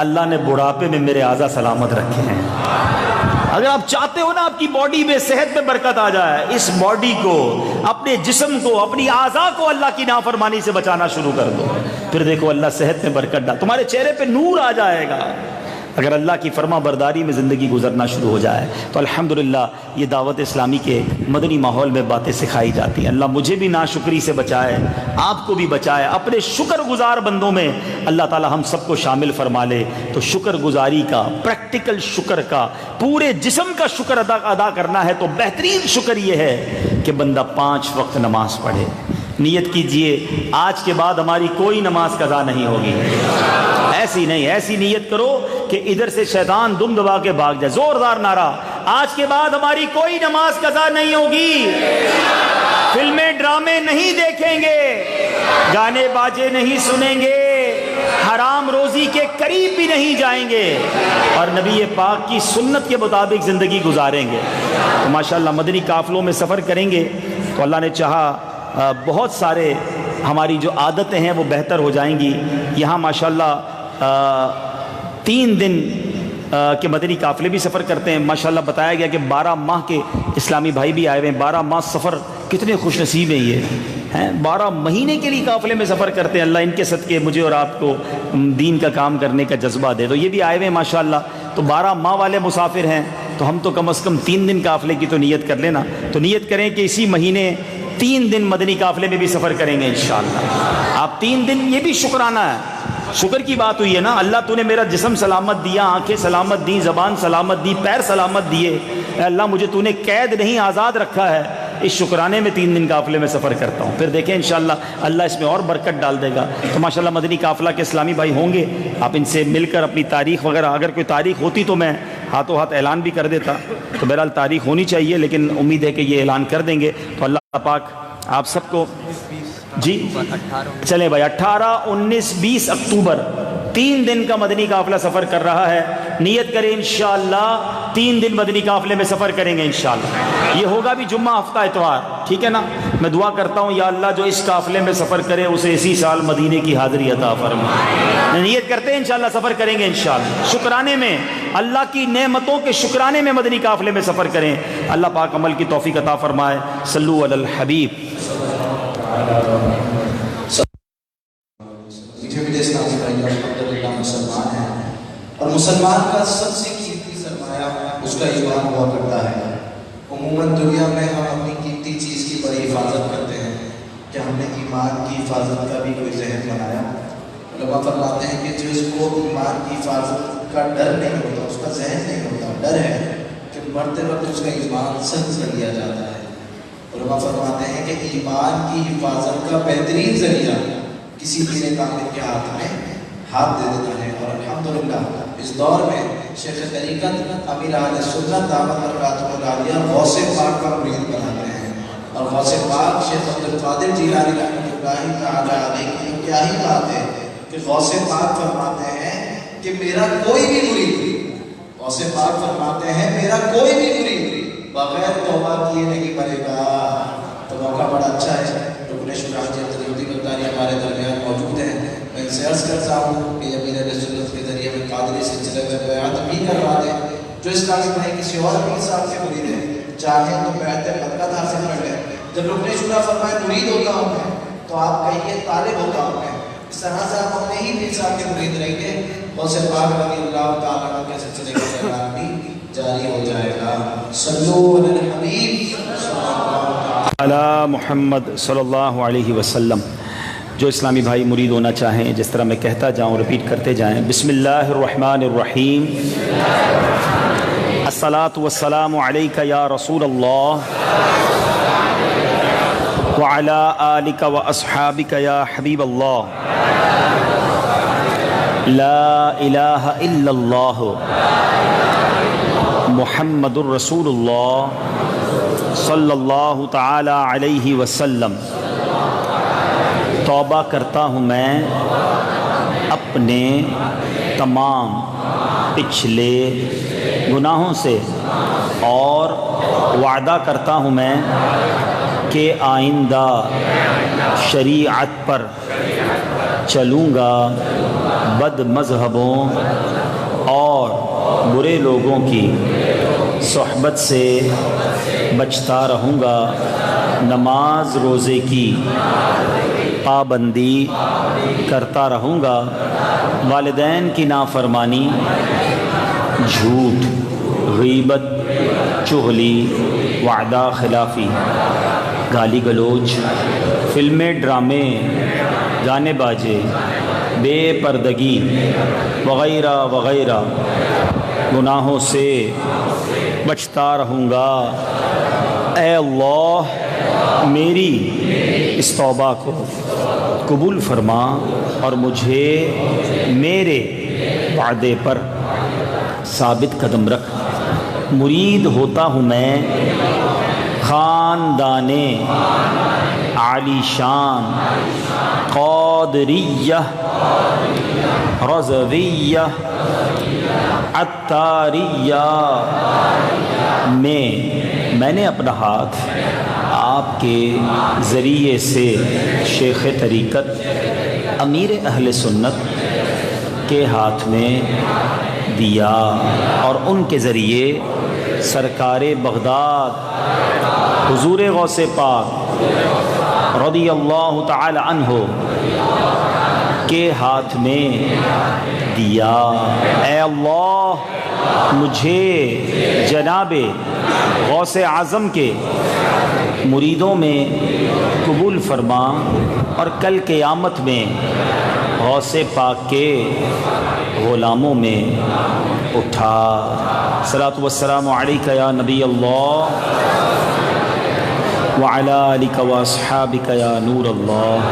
اللہ نے بڑھاپے میں میرے اعضاء سلامت رکھے ہیں۔ اگر آپ چاہتے ہو نا آپ کی باڈی میں صحت میں برکت آ جائے، اس باڈی کو، اپنے جسم کو، اپنی اعضاء کو اللہ کی نافرمانی سے بچانا شروع کر دو، پھر دیکھو اللہ صحت میں برکت ڈال، تمہارے چہرے پہ نور آ جائے گا۔ اگر اللہ کی فرما برداری میں زندگی گزرنا شروع ہو جائے تو الحمدللہ یہ دعوت اسلامی کے مدنی ماحول میں باتیں سکھائی جاتی ہیں۔ اللہ مجھے بھی ناشکری سے بچائے، آپ کو بھی بچائے، اپنے شکر گزار بندوں میں اللہ تعالی ہم سب کو شامل فرما لے۔ تو شکر گزاری کا، پریکٹیکل شکر کا، پورے جسم کا شکر ادا کرنا ہے تو بہترین شکر یہ ہے کہ بندہ 5 وقت نماز پڑھے۔ نیت کیجئے آج کے بعد ہماری کوئی نماز قضا نہیں ہوگی، ایسی نہیں، ایسی نیت کرو کہ ادھر سے شیطان دم دبا کے بھاگ جائے۔ زوردار نعرہ، آج کے بعد ہماری کوئی نماز قضا نہیں ہوگی، فلمیں ڈرامے نہیں دیکھیں گے، گانے باجے نہیں سنیں گے، حرام روزی کے قریب بھی نہیں جائیں گے، اور نبی پاک کی سنت کے مطابق زندگی گزاریں گے۔ تو ماشاءاللہ مدنی قافلوں میں سفر کریں گے تو اللہ نے چاہا بہت سارے ہماری جو عادتیں ہیں وہ بہتر ہو جائیں گی۔ یہاں ماشاءاللہ 3 دن کے مدنی قافلے بھی سفر کرتے ہیں۔ ماشاءاللہ بتایا گیا کہ 12 ماہ کے اسلامی بھائی بھی آئے ہوئے ہیں، 12 ماہ سفر، کتنے خوش نصیب ہیں یہ ہیں، 12 مہینے کے لیے قافلے میں سفر کرتے ہیں۔ اللہ ان کے صدقے مجھے اور آپ کو دین کا کام کرنے کا جذبہ دے۔ تو یہ بھی آئے ہوئے ہیں ماشاءاللہ، تو 12 ماہ والے مسافر ہیں، تو ہم تو کم از کم 3 دن قافلے کی تو نیت کر لینا۔ تو نیت کریں کہ اسی مہینے 3 دن مدنی قافلے میں بھی سفر کریں گے انشاءاللہ۔ آپ 3 دن، یہ بھی شکرانہ ہے، شکر کی بات ہوئی ہے نا، اللہ تو نے میرا جسم سلامت دیا، آنکھیں سلامت دی، زبان سلامت دی، پیر سلامت دیے، اے اللہ مجھے تو نے قید نہیں آزاد رکھا ہے، اس شکرانے میں 3 دن قافلے میں سفر کرتا ہوں، پھر دیکھیں انشاءاللہ اللہ اس میں اور برکت ڈال دے گا۔ تو ماشاءاللہ مدنی قافلہ کے اسلامی بھائی ہوں گے، آپ ان سے مل کر اپنی تاریخ وغیرہ، اگر کوئی تاریخ ہوتی تو میں ہاتھوں ہاتھ اعلان بھی کر دیتا، تو بہرحال تاریخ ہونی چاہیے، لیکن امید ہے کہ یہ اعلان کر دیں گے۔ تو اللہ پاک آپ سب کو، جی چلیں بھائی، 18، 19، 20 اکتوبر 3 دن کا مدنی قافلہ سفر کر رہا ہے۔ نیت کریں انشاءاللہ 3 دن مدنی قافلے میں سفر کریں گے انشاءاللہ۔ یہ ہوگا بھی جمعہ، ہفتہ، اتوار، ٹھیک ہے نا؟ میں دعا کرتا ہوں یا اللہ جو اس قافلے میں سفر کرے اسے اسی سال مدینے کی حاضری عطا فرما۔ نیت کرتے ہیں انشاءاللہ سفر کریں گے انشاءاللہ، شکرانے میں، اللہ کی نعمتوں کے شکرانے میں مدنی قافلے میں سفر کریں۔ اللہ پاک عمل کی توفیق عطا فرمائے۔ صلو علی الحبیب۔ میٹھے اسلامی بھائی الحمدللہ مسلمان ہیں، اور مسلمان کا سب سے قیمتی سرمایہ اس کا ایمان ہوا کرتا ہے۔ عموماً دنیا میں ہم اپنی قیمتی چیز کی بڑی حفاظت کرتے ہیں کہ ہم نے ایمان کی حفاظت کا بھی کوئی ذہن بنایا؟ علماء فرماتے ہیں کہ جس کو ایمان کی حفاظت کا ڈر نہیں ہوتا، اس کا ذہن نہیں ہوتا، ڈر ہے کہ مرتے وقت اس کا ایمان سلب کر لیا جاتا ہے۔ علماء فرماتے ہیں کہ ایمان کی حفاظت کا بہترین ذریعہ کسی دین کامل کے ہاتھ میں ہاتھ دے دینا ہے۔ اور الحمدللہ اس دور میں شیخ طریقت امیر اہل سنت دامت برکاتہ العالیہ غوث پاک کا مرید بناتے ہیں، اور غوث پاک شیخ عبدالقادر جیلانی رحمۃ اللہ تعالی علیہ کی کیا ہی بات ہے کہ غوث پاک فرماتے ہیں کہ میرا کوئی بھی مرید، غوث پاک فرماتے ہیں میرا کوئی بھی مرید بغیر توبہ کیے نہیں مرے گا۔ تو موقع بڑا اچھا ہے، رکن شجاع تقریبی بلدانی ہمارے درمیان موجود ہیں۔ میں ان سے عرض کرتا ہوں کہ امیر اہل سنت کے ذریعے میں قادری سلسلے میں بیعت بھی کروا دیں۔ جو اسلامی بھائی کسی اور بھی صاحب کے مرید ہیں چاہیں تو بیعت برکت حاصل کر لیں۔ جب رکن شجاع فرمائے مرید ہوتا ہوں میں، تو آپ کہیے طالب ہوتا ہوں میں۔ اس طرح سے آپ اپنے ہی پیر صاحب کے مرید رہیں گے، غوث پاک رضی اللہ تعالیٰ عنہ کے سلسلے کا اعلان بھی جاری ہو جائے گا۔ صلو علی الحبیب علی محمد صلی اللہ علیہ وسلم۔ جو اسلامی بھائی مرید ہونا چاہیں، جس طرح میں کہتا جاؤں رپیٹ کرتے جائیں۔ بسم اللہ الرحمن الرحیم، الصلاۃ والسلام علیک یا رسول اللہ وعلی آلک واصحابک یا حبیب اللہ، لا الہ الا اللہ محمد الرسول اللہ صلی اللہ تعالی علیہ وسلم۔ توبہ کرتا ہوں میں اپنے تمام پچھلے گناہوں سے، اور وعدہ کرتا ہوں میں کہ آئندہ شریعت پر چلوں گا، بد مذہبوں اور برے لوگوں کی صحبت سے بچتا رہوں گا، نماز روزے کی پابندی کرتا رہوں گا، والدین کی نافرمانی، جھوٹ، غیبت، چغلی، وعدہ خلافی، گالی گلوچ، فلمیں، ڈرامے، گانے باجے، بے پردگی وغیرہ وغیرہ گناہوں سے بچتا رہوں گا۔ اے اللہ میری اس توبہ کو قبول فرما اور مجھے میرے وعدے پر ثابت قدم رکھ۔ مرید ہوتا ہوں میں خاندان عالی شان قادریہ رضویہ عطاریہ میں نے اپنا ہاتھ آپ کے ذریعے سے شیخ طریقت امیر اہل سنت کے ہاتھ میں دیا، اور ان کے ذریعے سرکار بغداد حضور غوث پاک رضی اللہ تعالی عنہ کے ہاتھ میں دیا۔ اے اللہ مجھے جناب غوث اعظم کے مریدوں میں قبول فرما، اور کل قیامت میں غوث پاک کے غلاموں میں اٹھا۔ صلاۃ والسلام علیک یا نبی اللہ وعلی آلک واصحابک یا نور اللہ۔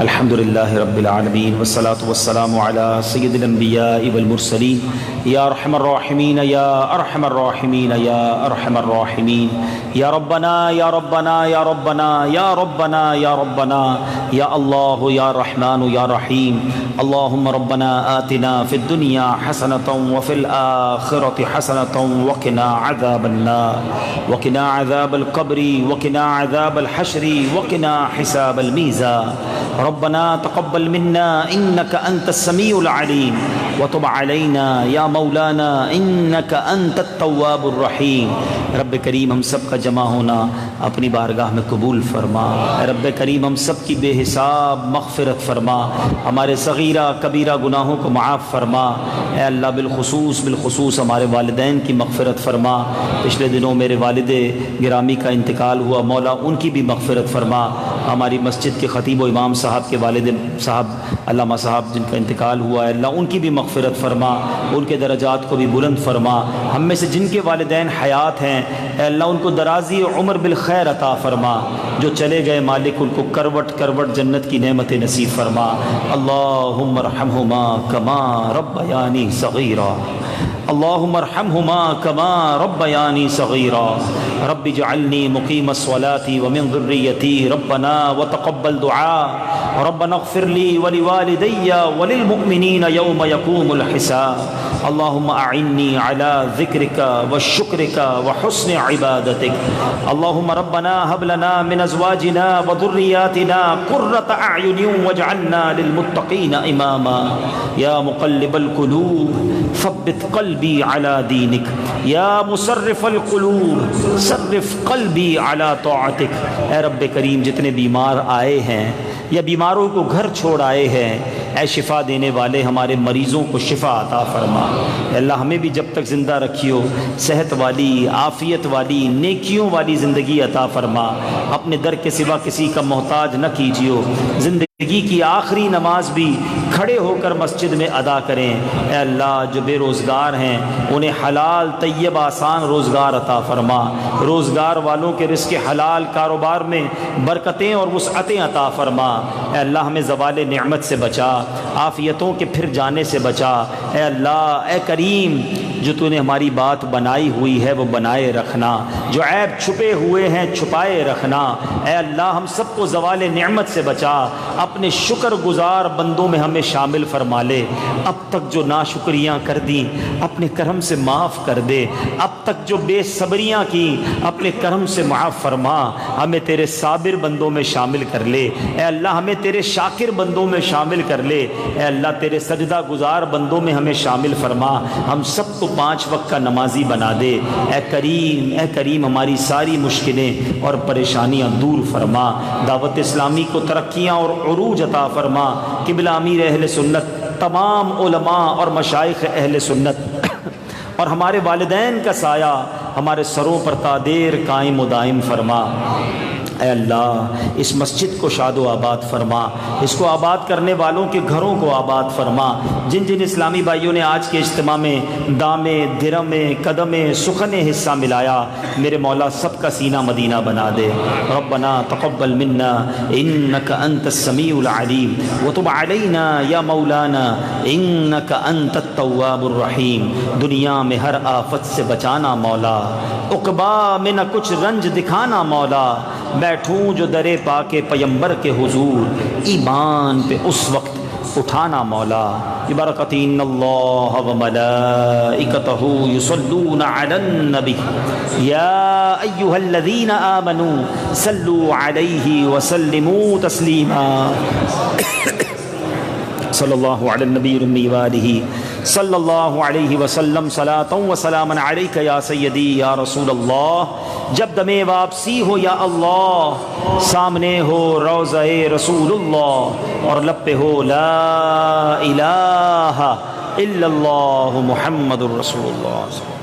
الحمد للہ رب العالمین والصلاة والسلام علی سید الانبیاء والمرسلین، یا ارحم الراحمین یا ارحم الراحمین یا ارحم الراحمین، یا ربنا یا ربنا یا ربنا یا ربنا یا ربنا یا اللہ یا رحمان یا رحیم۔ اللہم ربنا آتنا فی الدنیا حسنة وفی الآخرة حسنة وقنا عذاب النار وقنا عذاب القبر وقنا عذاب الحشر وقنا حساب المیزان۔ ربنا تقبل منا انك انت السميع العليم وتب علينا یا مولانا انك انت التواب الرحیم۔ رب کریم ہم سب کا جمع ہونا اپنی بارگاہ میں قبول فرما۔ اے رب کریم ہم سب کی بے حساب مغفرت فرما، ہمارے صغیرہ کبیرہ گناہوں کو معاف فرما۔ اے اللہ بالخصوص ہمارے والدین کی مغفرت فرما۔ پچھلے دنوں میرے والد گرامی کا انتقال ہوا، مولا ان کی بھی مغفرت فرما۔ ہماری مسجد کے خطیب و امام صاحب کے والد صاحب علامہ صاحب جن کا انتقال ہوا ہے، اللہ ان کی بھی مغفرت فرما، ان کے درجات کو بھی بلند فرما۔ ہم میں سے جن کے والدین حیات ہیں اے اللہ ان کو درازی عمر بالخیر عطا فرما، جو چلے گئے مالک ان کو کروٹ کروٹ جنت کی نعمت نصیب فرما۔ اللہم ارحمہما کما ربیانی صغیرا، اللہم ارحمہما کما ربیانی صغیرا، رب اجعلنی مقیم الصلاة ومن ذریتی ربنا وتقبل دعاء، ربنا اغفر لی ولوالدی وللمؤمنین یوم یقوم الحساب۔ اللہم اعنی علی ذکرک وشکرک وحسن عبادتک۔ اللہم ربنا هب لنا من ازواجنا وذریاتنا قرۃ اعین واجعلنا للمتقین اماما۔ یا مقلب القلوب ثبت قلبی علی دینک، یا مصرف القلوب صرف قلبی علی طاعتک۔ اے رب کریم جتنے بیمار آئے ہیں یا بیماروں کو گھر چھوڑ آئے ہیں، اے شفا دینے والے ہمارے مریضوں کو شفا عطا فرما۔ اے اللہ ہمیں بھی جب تک زندہ رکھیو صحت والی، عافیت والی، نیکیوں والی زندگی عطا فرما، اپنے در کے سوا کسی کا محتاج نہ کیجیو۔ زندگی کی آخری نماز بھی کھڑے ہو کر مسجد میں ادا کریں۔ اے اللہ جو بے روزگار ہیں انہیں حلال طیب آسان روزگار عطا فرما، روزگار والوں کے رزق حلال کاروبار میں برکتیں اور وسعتیں عطا فرما۔ اے اللہ ہمیں زوال نعمت سے بچا، عافیتوں کے پھر جانے سے بچا۔ اے اللہ اے کریم جو تو نے ہماری بات بنائی ہوئی ہے وہ بنائے رکھنا، جو عیب چھپے ہوئے ہیں چھپائے رکھنا۔ اے اللہ ہم سب کو زوال نعمت سے بچا، اپنے شکر گزار بندوں میں ہمیں شامل فرما لے۔ اب تک جو ناشکریاں کر دیں اپنے کرم سے معاف کر دے، اب تک جو بے صبریاں کی اپنے کرم سے معاف فرما، ہمیں تیرے صابر بندوں میں شامل کر لے۔ اے اللہ ہمیں تیرے شاکر بندوں میں شامل کر لے۔ اے اللہ تیرے سجدہ گزار بندوں میں ہمیں شامل فرما، ہم سب کو 5 وقت کا نمازی بنا دے۔ اے کریم ہماری ساری مشکلیں اور پریشانیاں دور فرما، دعوت اسلامی کو ترقیاں اور عروج عطا فرما۔ قبلہ امیر اہل سنت، تمام علماء اور مشائخ اہل سنت اور ہمارے والدین کا سایہ ہمارے سروں پر تا دیر قائم و دائم فرما۔ اے اللہ اس مسجد کو شاد و آباد فرما، اس کو آباد کرنے والوں کے گھروں کو آباد فرما۔ جن جن اسلامی بھائیوں نے آج کے اجتماع میں دامے درمے قدمے سخن حصہ ملایا، میرے مولا سب کا سینہ مدینہ بنا دے۔ ربنا تقبل منا انک انت السمیع العلیم وتب علینا یا مولانا انک انت التواب الرحیم۔ دنیا میں ہر آفت سے بچانا مولا، عقبا میں نہ کچھ رنج دکھانا مولا، بیٹھوں جو درے پاک پیمبر کے حضور، ایمان پہ اس وقت اٹھانا مولا۔ ببرکۃ ان اللہ وملائکتہ یصلون علی النبی یا ایھا الذین آمنوا صلوا علیہ وسلموا تسلیما۔ صلی اللہ علی النبی الامی وآلہ صلی اللہ علیہ وسلم صلاۃ و سلام علیک یا سیدی یا رسول اللہ۔ جب دم واپسی ہو یا اللہ، سامنے ہو روضہ رسول اللہ اور لب پہ ہو لا الہ الا اللہ محمد الرسول اللہ۔